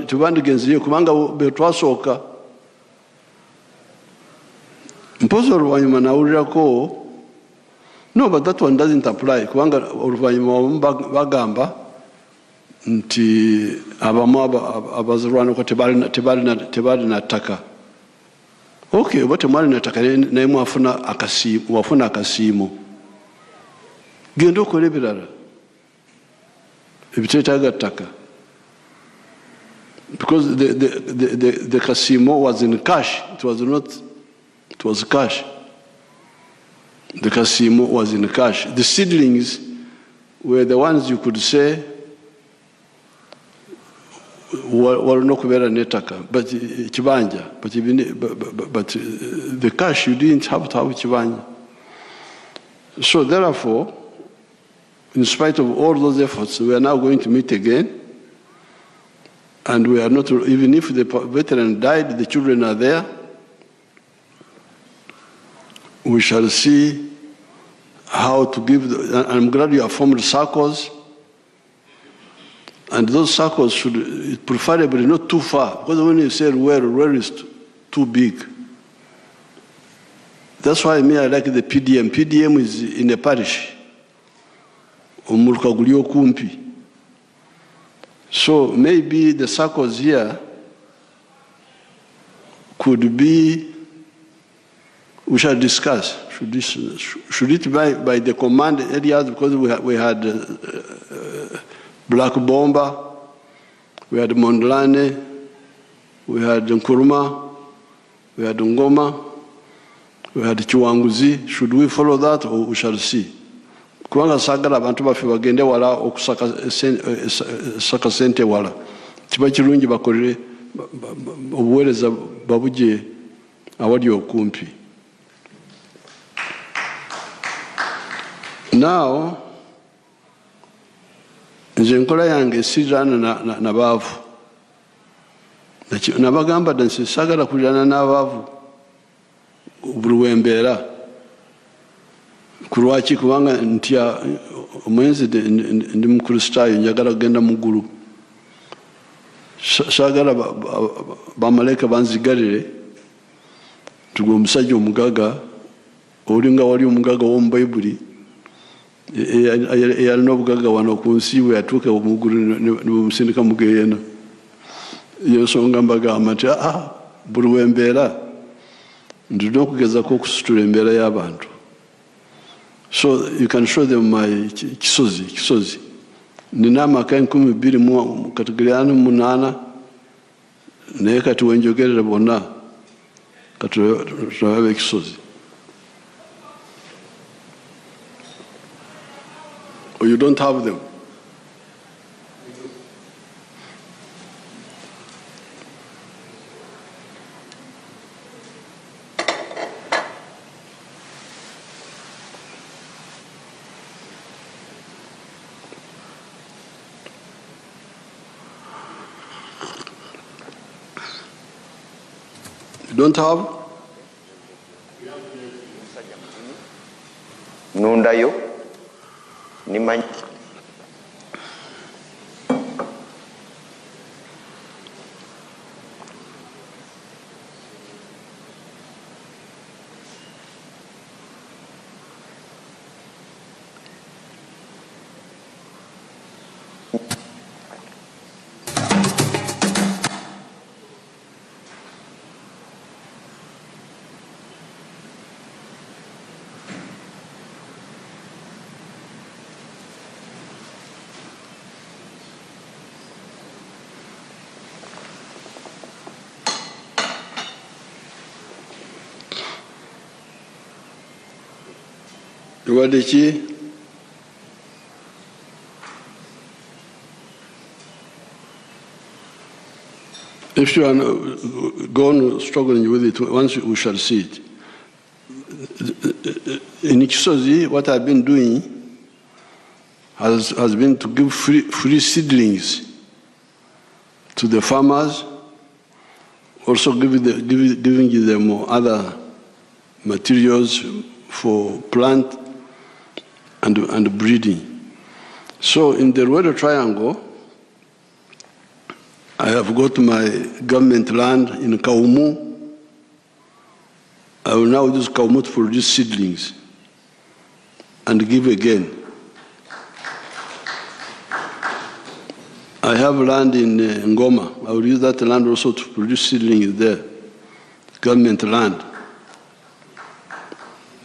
tebandigenziyo kubanga betwasooka mpozo oluvanyuma nawulirako. No, but that one doesn't apply. Kubanga oluvanyuma bagamba nti abamu abazirwanako tebalina ttaka. Okay, oba temwalina ttaka naye mwafuna akasiimo. Genda okola ebirala ebiteetaaga ttaka. Because the kasimo was in cash. It was cash. The casino was in cash. The seedlings were the ones you could say were not very netaka, but chibanja, but the cash you didn't have to have chibanja. So therefore, in spite of all those efforts, we are now going to meet again. And we are not, even if the veteran died, the children are there. We shall see how to give, I'm glad you have formed circles. And those circles should preferably not too far, because when you say where is too big. That's why I like the PDM. PDM is in a parish. Omulkagulio kumpi. So maybe the circles here could be, we shall discuss, should it be by the command areas, because we had Black Bomba, we had Mondlane, we had Nkuruma, we had Ngoma, we had Chiwanguzi. Should we follow that, or we shall see? Kubanga sagala abantu baffe bagende wala okusaka sente wala. Kiba kirungi bakolere obuweereza babuje awali okumpi. Now, nze enkola yange esirana na baavu. Nabagamba nti sagala kulirana n'abaavu buli wembeera. Kulwaki kubanga ntya omwenzi ndi mukristaayo njagala kugenda mu ggulu. Saagala bamalayika banzigalire tugwe omusajja omugaga olinga wali omugaga w'omubayibuli eyalina obugaga wano ku nsi bwe yatuuka mu ggulu ne bumusindika mu geyeena. Iyo nsonga mbagamba nti buli wembeera ndina okugezako okusitula embeera y'abantu. So you can show them my kisozi. Nina amaka 12 mu kategori 8 naye kati wenjogerera bonna kati tulabe ekisozi. Or you don't have them? You don't have? Nundayo nimanyi Wadeki if you are gone struggling with it, once we shall see it. In Kisozi, what I've been doing has been to give free seedlings to the farmers, also giving them other materials for plant and breeding. So in the Rueda Triangle, I have got my government land in Kaumu. I will now use Kaumu to produce seedlings and give again. I have land in Ngoma. I will use that land also to produce seedlings there, government land,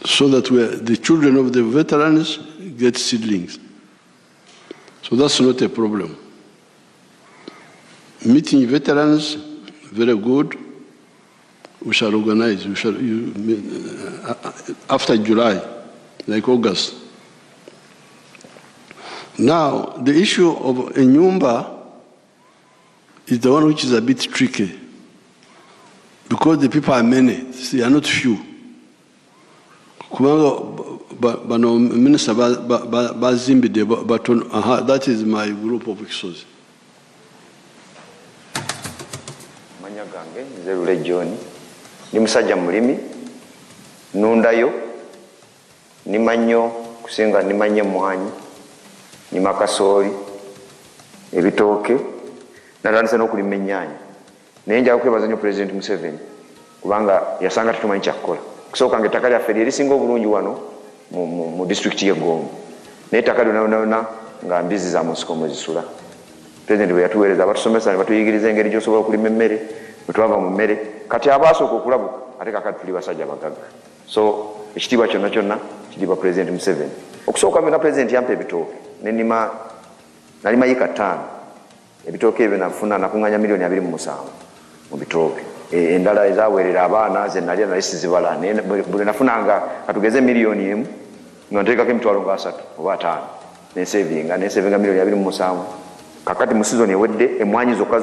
so that the children of the veterans get seedlings. So that's not a problem. Meeting veterans, very good. We shall organize. We shall after July, like August. Now, the issue of a nyumba is the one which is a bit tricky, because the people are many, they are not few. Bano Minister Bazimbide Baton, that is my group of Kixos. Manyagange, Zerule John, Nimusaja Mulimi, Nundayo, Nimanyo, Kusinga Nimanye Mwani, Nimakasori, Ebitoke, Naransa no Kulimenyanyi. Nenja okwebaza nnyo President Museveni kubanga yasanga tutumanyi kyakukola. Kusooka ng'ettaka lyaffe lye lisinga obulungi wano mu district y'e Gombe. Naye ettaka lyonna nga mbizi za musiko mwe zisula. President bwe yatuweereza abatusomesa ne batuyigiriza engeri gy'osobola okulima emmere, bwe twava mu mmere. Kati abasooka okulabuka ate kakati tuli basajja bagagga. So ekitiibwa kyonna kyonna kiriibwa President Museveni. Okusooka nga President yampa ebitooke ne nalima yiika 5. Ebitooke ebyo nafuna nakuŋŋanya milioni 27 mu bitooke. Endala ezaweerera abaana ze nalya naye sizibala. Buli nafunanga katugeze milioni 1 nga nteekako emitwalo nga 3 oba 5 nesevinga milioni 27. Kakati mu sizoni ewedde emmwanyi zokka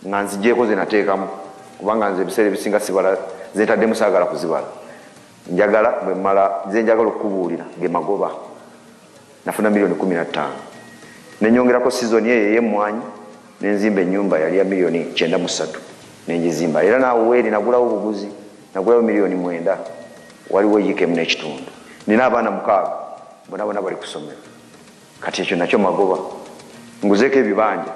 nga nzigyeko ze nateekamu kubanga nze ebiseera ebisinga sibala zentaddemu saagala kuzibala. Njagala bwe mmala ze njagala okukubuulira ge magoba nafuna milioni 15. Nenyongerako sizoni eyo ey'emmwanyi nenzimba ennyumba yali ya milioni 93 nenjizimba. Era naawe eri nagulawo obuguzi, nagulawo milioni 9. Waliwo yiika 1 n'ekitundu. Nina abaana 6 bonna bali ku ssomero. Kati ekyo nakyo magoba. Nguzeeko ebibanja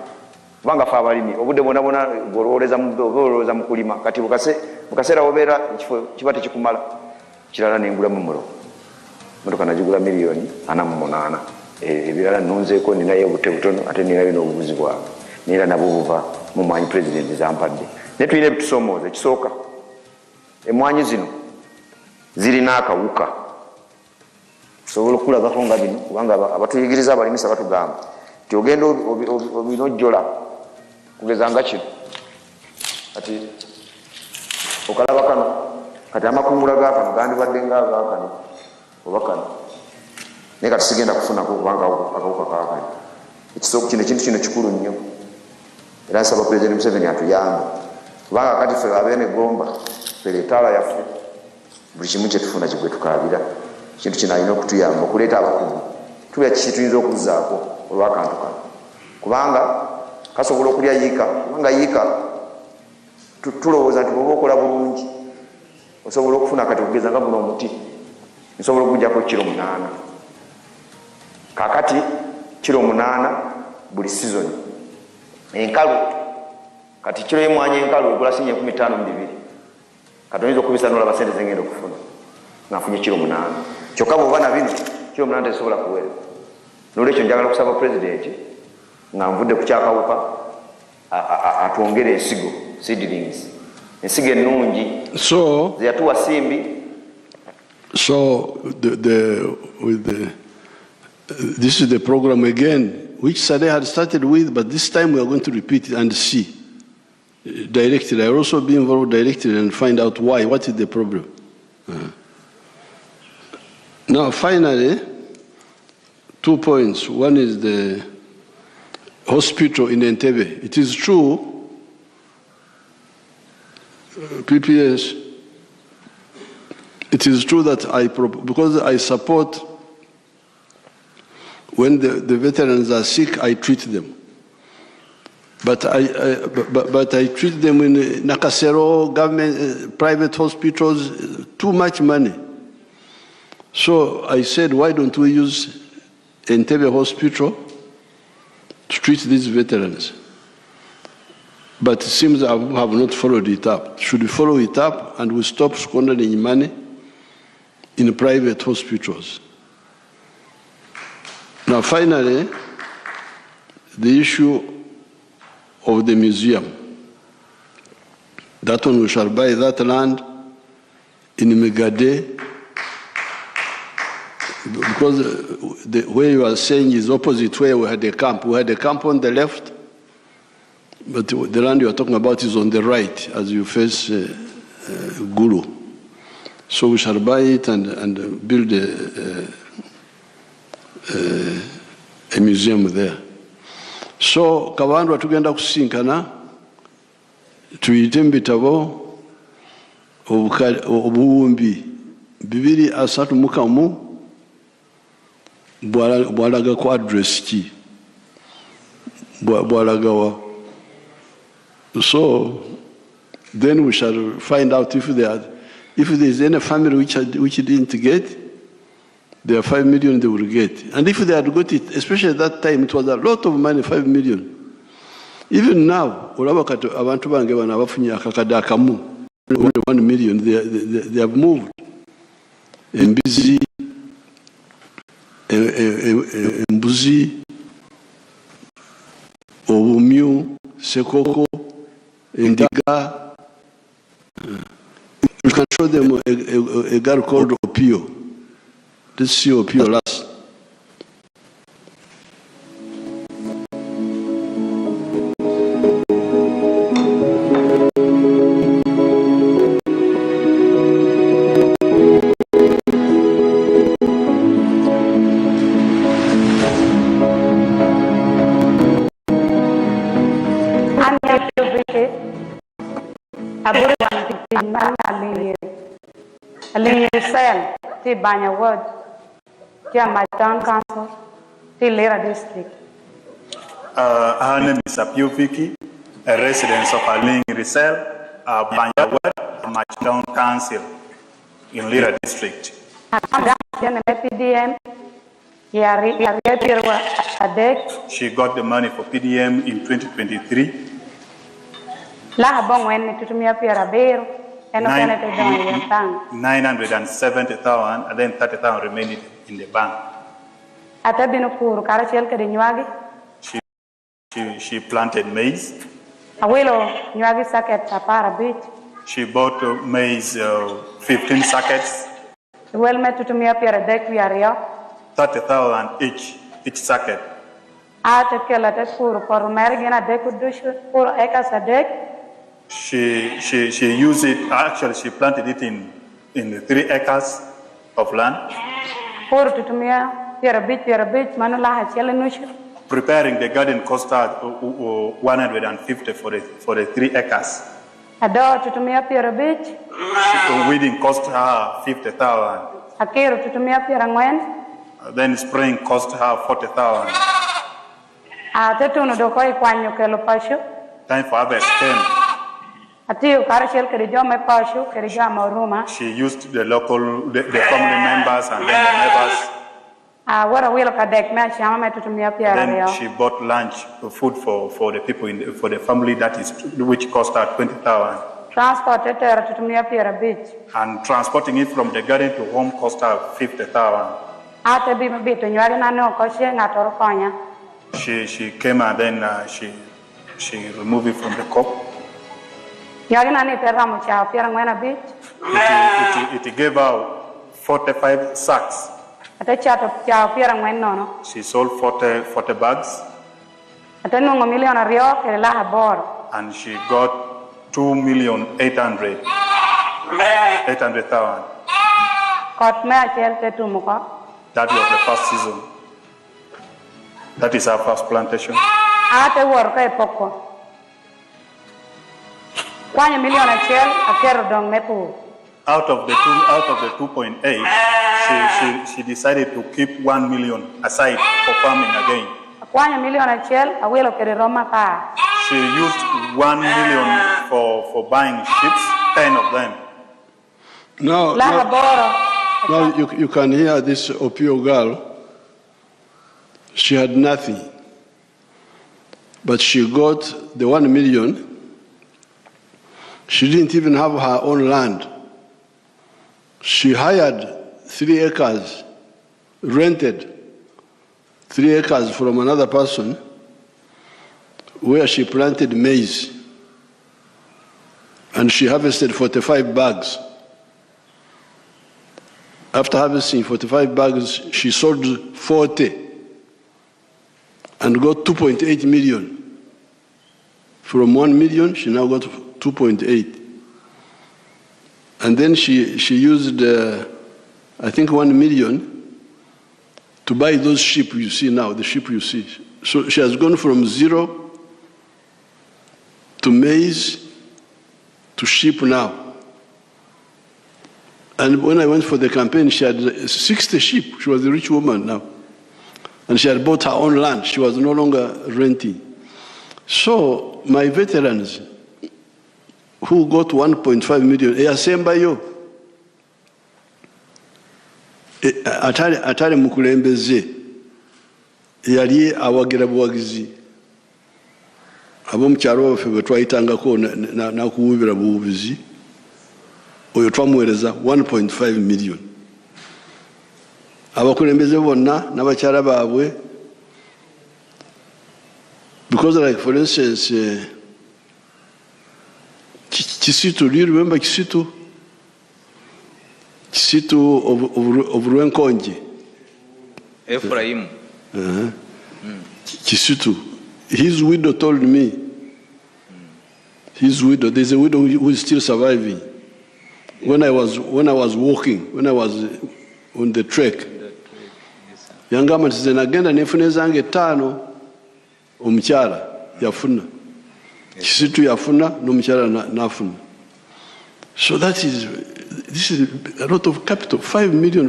kubanga fe abalimi obudde bwonna bw'olowooza mu kulima. Kati mu kaseera wobeera ekifo kiba tekikumala. Kirala nengulamu mulo. Motoka nagigula milioni 48. Ebirala nunzeeko ninayo obute butono ate ninayo n'obubuzi bwange. Nera nabo buva mu mwanyi President zampadde. Ne tulina ebitusomooza. Ekisooka emmwanyi zino zirina akawuka. Sobola okulabako nga bino kubanga abatuyigiriza abalimisa batugamba nti ogenda obinojjola kugeza nga kino kati okalaba kano kati amakungula gaakano gandibadde ngaagaakano oba kano naye kati sigenda kufunako kubanga akawuka kaakano. Ekisooka kino ekintu kino kikulu nnyo era nsaba President Museveni atuyambe kubanga kati ffe abeene Gomba ffe etaala yaffe buli kimu kye tufuna kigwe tukaabira. Kintu kino alina okutuyamba okuleeta abakugu tulya kiki tuyinza okuzzaako olw'akantu kano kubanga kasobola okulya yiika kubanga yiika tulowooza nti bwoba okola bulungi osobola okufuna kati okugeza nga guno omuti nsobola okuggyako kilo 8. Kakati kilo 8 buli sizoni. Enkalu kati kilo y'emmwanyi enkalu egula sinye 15,200. Kati oyinza okubisa n'olaba sente zengenda okufuna ng'afunye kilo 8. Kyokka bw'oba na bino kilo 8 tezisobola kuwera. N'olwekyo njagala kusaba President nga nvudde ku kyakawuka atwongere ensigo seedlings ensigo ennungi ze yatuwa Simbi. So this is the program again which Saleh had started with, but this time we are going to repeat it and see directly. I will also be involved directly and find out why, what is the problem. Now finally, 2 points. One is the hospital in Entebbe. It is true, PPS, it is true that because I support when the veterans are sick, I treat them. But I treat them in Nakasero, government, private hospitals, too much money. So I said, why don't we use Entebbe Hospital to treat these veterans? But it seems I have not followed it up. Should we follow it up and we stop squandering money in private hospitals? Now finally, the issue of the museum. That one we shall buy that land in Megade, because where you are saying is opposite where we had a camp. We had a camp on the left, but the land you are talking about is on the right as you face Gulu. So we shall buy it and build a museum there. So kabandu atugenda kusinkana tuyite mbitabo obuwumbi 234 bwalaga ku address ki bwalaga wa. So then we shall find out if there is any family which didn't get, there are 5 million they will get. And if they had got it, especially at that time, it was a lot of money, 5 million. Even now, abantu bange bana bafunye akakada akamu, 1 million, they have moved. Embuzi, Obumyu, Sekoko, Indiga. You can show them a girl called Opio. Let's see Opio last. Banya Ward, my town council, Lera district. Her name is Apio Vicky, a resident of Aling Risel, Banya Ward, my town council in Lera district. She got the money for PDM in 2023. 970,000 and then 30,000 remaining in the bank. She planted maize. She bought maize 15 sackets. 30,000 each sacket. She used it, actually she planted it in 3 acres of land. Preparing the garden cost her 150 for the 3 acres. Weeding cost her 50,000. Then spraying cost her 40,000. Time for harvest came. She used the family members and then the neighbors. Then she bought lunch, food for the people for the family which cost her 20,000. And transporting it from the garden to home cost her 50,000. She came and then she removed it from the cup. It gave out 45 sacks. She sold 40 bags. And she got 2,800,000. That was the first season. That is our first plantation. Out of the 2.8, she decided to keep 1 million aside for farming again. She used 1 million for buying sheep, 10 of them. Now you can hear this Opio girl. She had nothing, but she got the 1 million. She didn't even have her own land. She hired 3 acres, rented 3 acres from another person, where she planted maize. And she harvested 45 bags. After harvesting 45 bags, she sold 40 and got 2.8 million. From 1 million, she now got 2.8. And then she used, I think, 1 million to buy those sheep you see now, the sheep you see. So she has gone from 0 to maize to sheep now. And when I went for the campaign, she had 60 sheep. She was a rich woman now. And she had bought her own land. She was no longer renting. So my veterans who got 1.5 million, eyasembayo atali mukulembeze yali awagira buwagizi ab'omukyalo baffe bwe twayitangako nakuwubira buwubizi oyo twamuweereza 1.5 million. Abakulembeze bonna n'abakyala baabwe, because like for instance Kisitu, do you remember Kisitu? Kisitu of Rwenkonji. Ephraim. Kisitu. His widow told me. His widow, there's a widow who is still surviving. When I was walking, when I was on the trek, yangamba nti nagenda nefuna zange 5 omukyala yafuna. Kisitu yafuna n'omukyala nafuna. So this is a lot of capital, 5 million.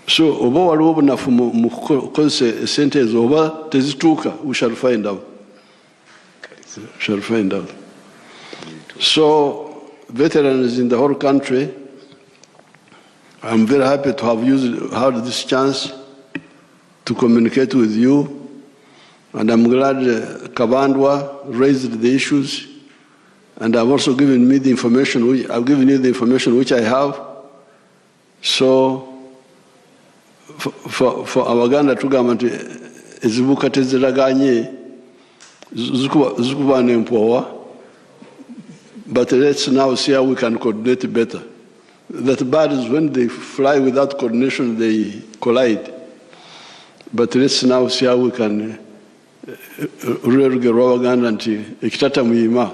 So oba waliwo obunafu mu kukozesa esente ezo oba tezituuka, we shall find out. So veterans in the whole country, I'm very happy to have had this chance to communicate with you. And I'm glad Kabandwa raised the issues, and I've also given me the information. I've given you the information which I have. So, for Abaganda tugamba nti ezibuka teziraganye zikuba n'empowa, but let's now see how we can coordinate better. That birds, when they fly without coordination, they collide. But let's now see how we can rurerugero Abaganda nti ekitata muyima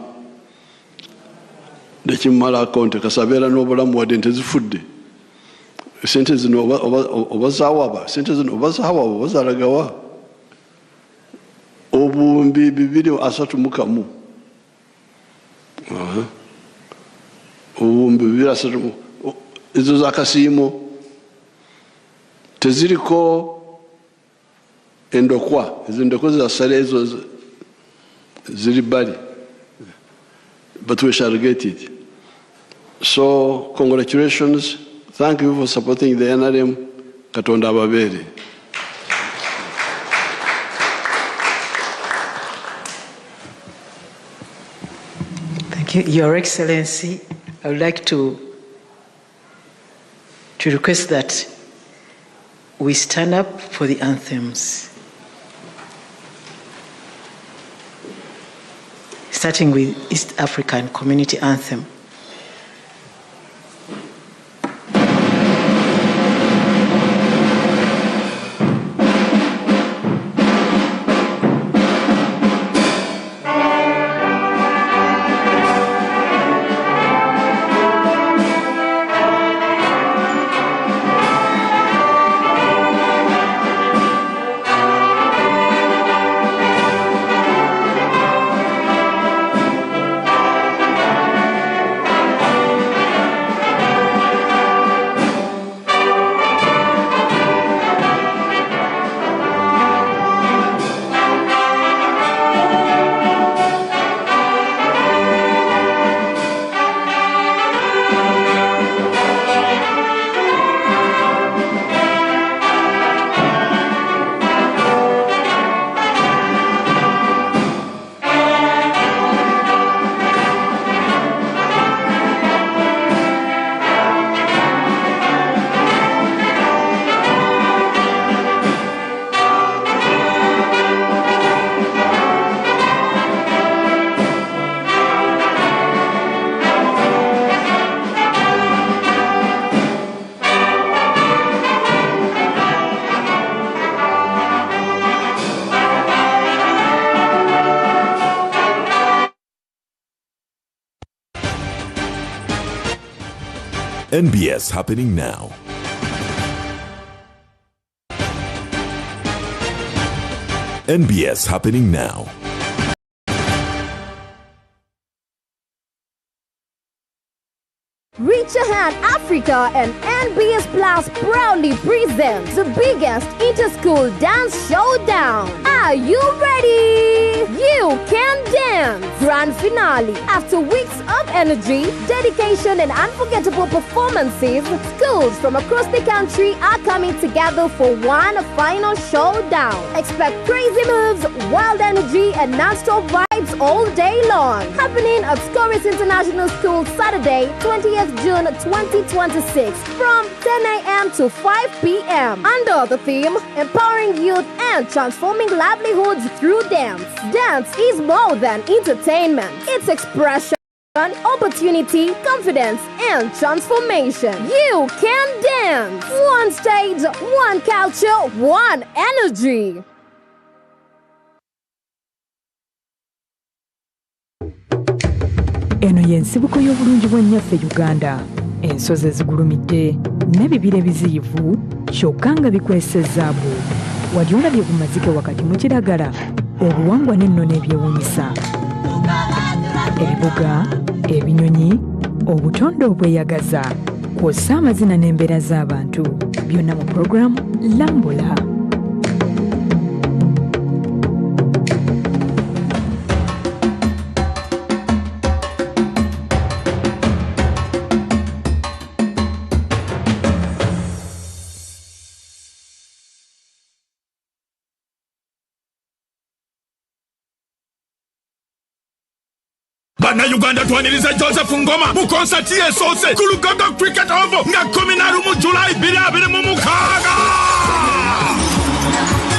nekimala akonte kasabeera n'obulamu wadde ntezifudde. Sente zino obazaawa sente zino obazaawa bazaalagawa obuwumbi 231 obuwumbi 231 ezo zakasiimo teziriko endokwa, ezo endokwa zasale ezo ziri bali, but we shall get it. So congratulations, thank you for supporting the NRM. Katonda ababere. Thank you, Your Excellency. I would like to request that we stand up for the anthems, starting with East African Community Anthem. NBS happening now. NBS happening now. Reach Ahead Africa and NBS Plus proudly presents the biggest inter-school dance showdown. Are you ready? You can dance! Grand finale. After weeks of energy, dedication, and unforgettable performances, schools from across the country are coming together for one final showdown. Expect crazy moves, wild energy, and non-stop vibes all day long. Happening at Scoris International School Saturday, 20th June 2026 from 10 a.m. to 5 p.m. under the theme Empowering Youth and Transforming Livelihoods Through Dance. Dance is more than entertainment. It's expression, opportunity, confidence, and transformation. You can dance. One stage, one culture, one energy. Eno y'ensibuko y'obulungi bw'ennyaffe Uganda. Ensozi ezigulumidde n'ebibira ebiziyivu kyokka nga bikwesa ezzaabu. Wali olabye ku mazike wakati mu kiragala, obuwangwa n'ennono ebyewuunyisa. Ebibuga, ebinyonyi, obutonde obweyagaza, kw'ossa amazina n'embeera z'abantu, byonna mu pulogulaamu Lambula. Uganda twaniriza Joseph Ngoma mu concert y'esose ku Lugogo Cricket Oval nga 11 mu July 2026.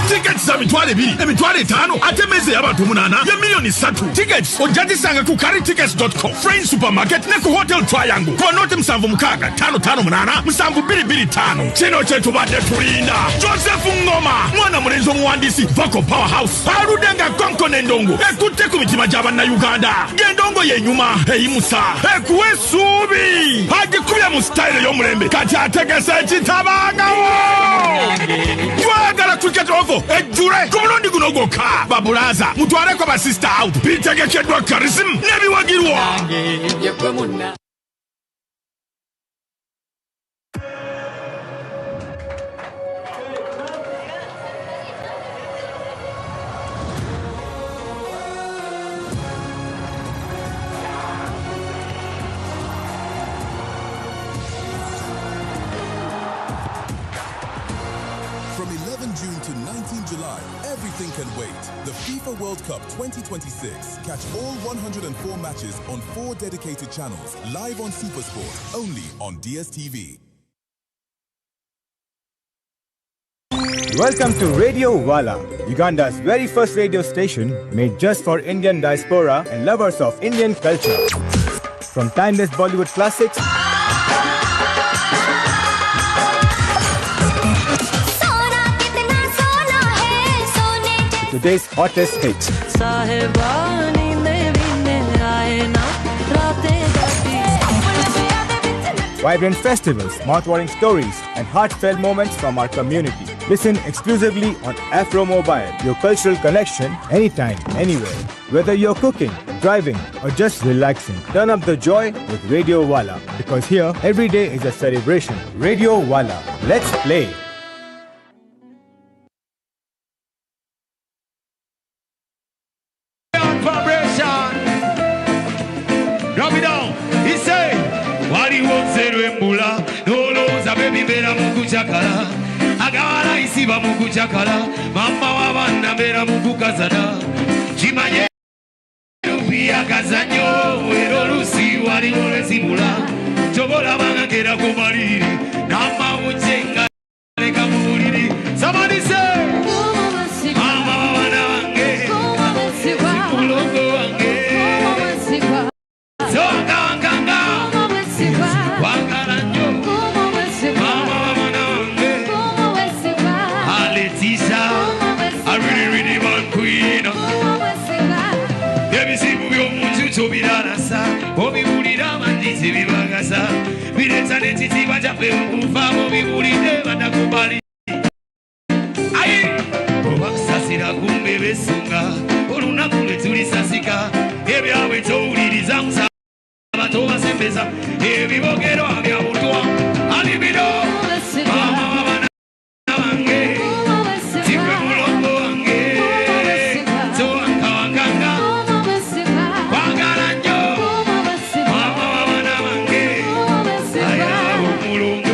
Tickets za mitwale 2, emitwale 5, ate meze y'abantu 8 ya milioni 3. Tickets ojazisanga ku carrytickets.com, Friend Supermarket ne ku Hotel Triangle. Kwa note 765558 7225. Kino kye tubadde tulinda. Joseph Ngoma, mwana mulenzi omuwandiisi Vocal Powerhouse. Aludenga konko n'endongo ekutte ku mitima gy'abanna Uganda. Gendongo yenyuma eyimusa ekuwe essuubi agikubya mu style y'omulembe kati ategese ekitabangawo. Twagala Cricket Oval ejjule ku mulundi guno gwokka. Babulaza mutwaleko ba sister out bitegekeddwa charism n'ebiwagirwa. From 11 June to 19 July, everything can wait. The FIFA World Cup 2026. Catch all 104 matches on 4 dedicated channels, live on SuperSport, only on DSTV. Welcome to Radio Wala, Uganda's very first radio station made just for Indian diaspora and lovers of Indian culture. From timeless Bollywood classics today's hottest hits. Vibrant festivals, mouth-watering stories, and heartfelt moments from our community. Listen exclusively on Afro Mobile, your cultural connection anytime, anywhere. Whether you're cooking, driving, or just relaxing, turn up the joy with Radio Wala, because here, every day is a celebration. Radio Wala, let's play. Agala isiba mukuchakala mama wabana bera mukukazana chimanye rupia kazanyo wero lusi wali olesibula chobola bangakera kumaliri nama muchenga leka muliri somebody say mama wabana wange kulongo wange zonga wanganga wangala nyo obibulira mandizi bibagasa bireta netitiba jafe okufa obibulire badakubali ayi obakusasira kumbe besunga olunaku lwetulisasika ebyawe towuliriza musaba tobasembeza ebibogero bya butwa alibino mama wabana wange tikwe mulongo wange sowanka wakanga wagala nnyo mama wabana wange ayawo mulungu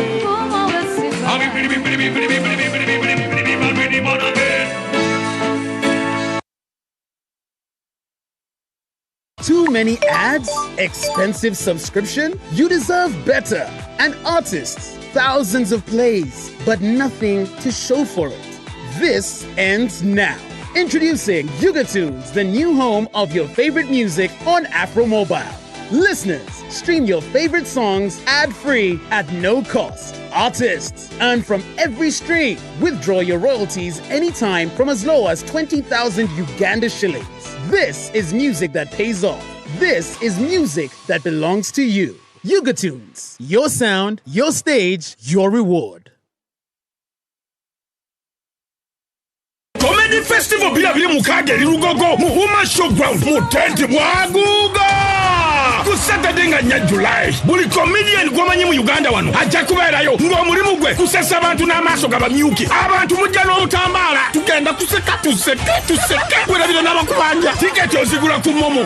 Too many ads? Expensive subscription? You deserve better. And artists, thousands of plays, but nothing to show for it. This ends now. Introducing Yugatunes, the new home of your favorite music on Afro Mobile. Listeners, stream your favorite songs ad-free at no cost. Artists, earn from every stream. Withdraw your royalties anytime from as low as 20,000 Uganda shillings. This is music that pays off. This is music that belongs to you. Yugatunes, your sound, your stage, your reward. Comedy Festival bila mukage lirugogo muhuma showground mutenti mwaguga ku Saturday nga July buli comedian gwamanyi mu Uganda wano ajja kubeerayo ng'omulimu gwe kusesa abantu n'amaaso gabamyuki abantu mujja n'obutambala tugenda tuseka werabira n'abakubanja tiketi ozigula ku Momo.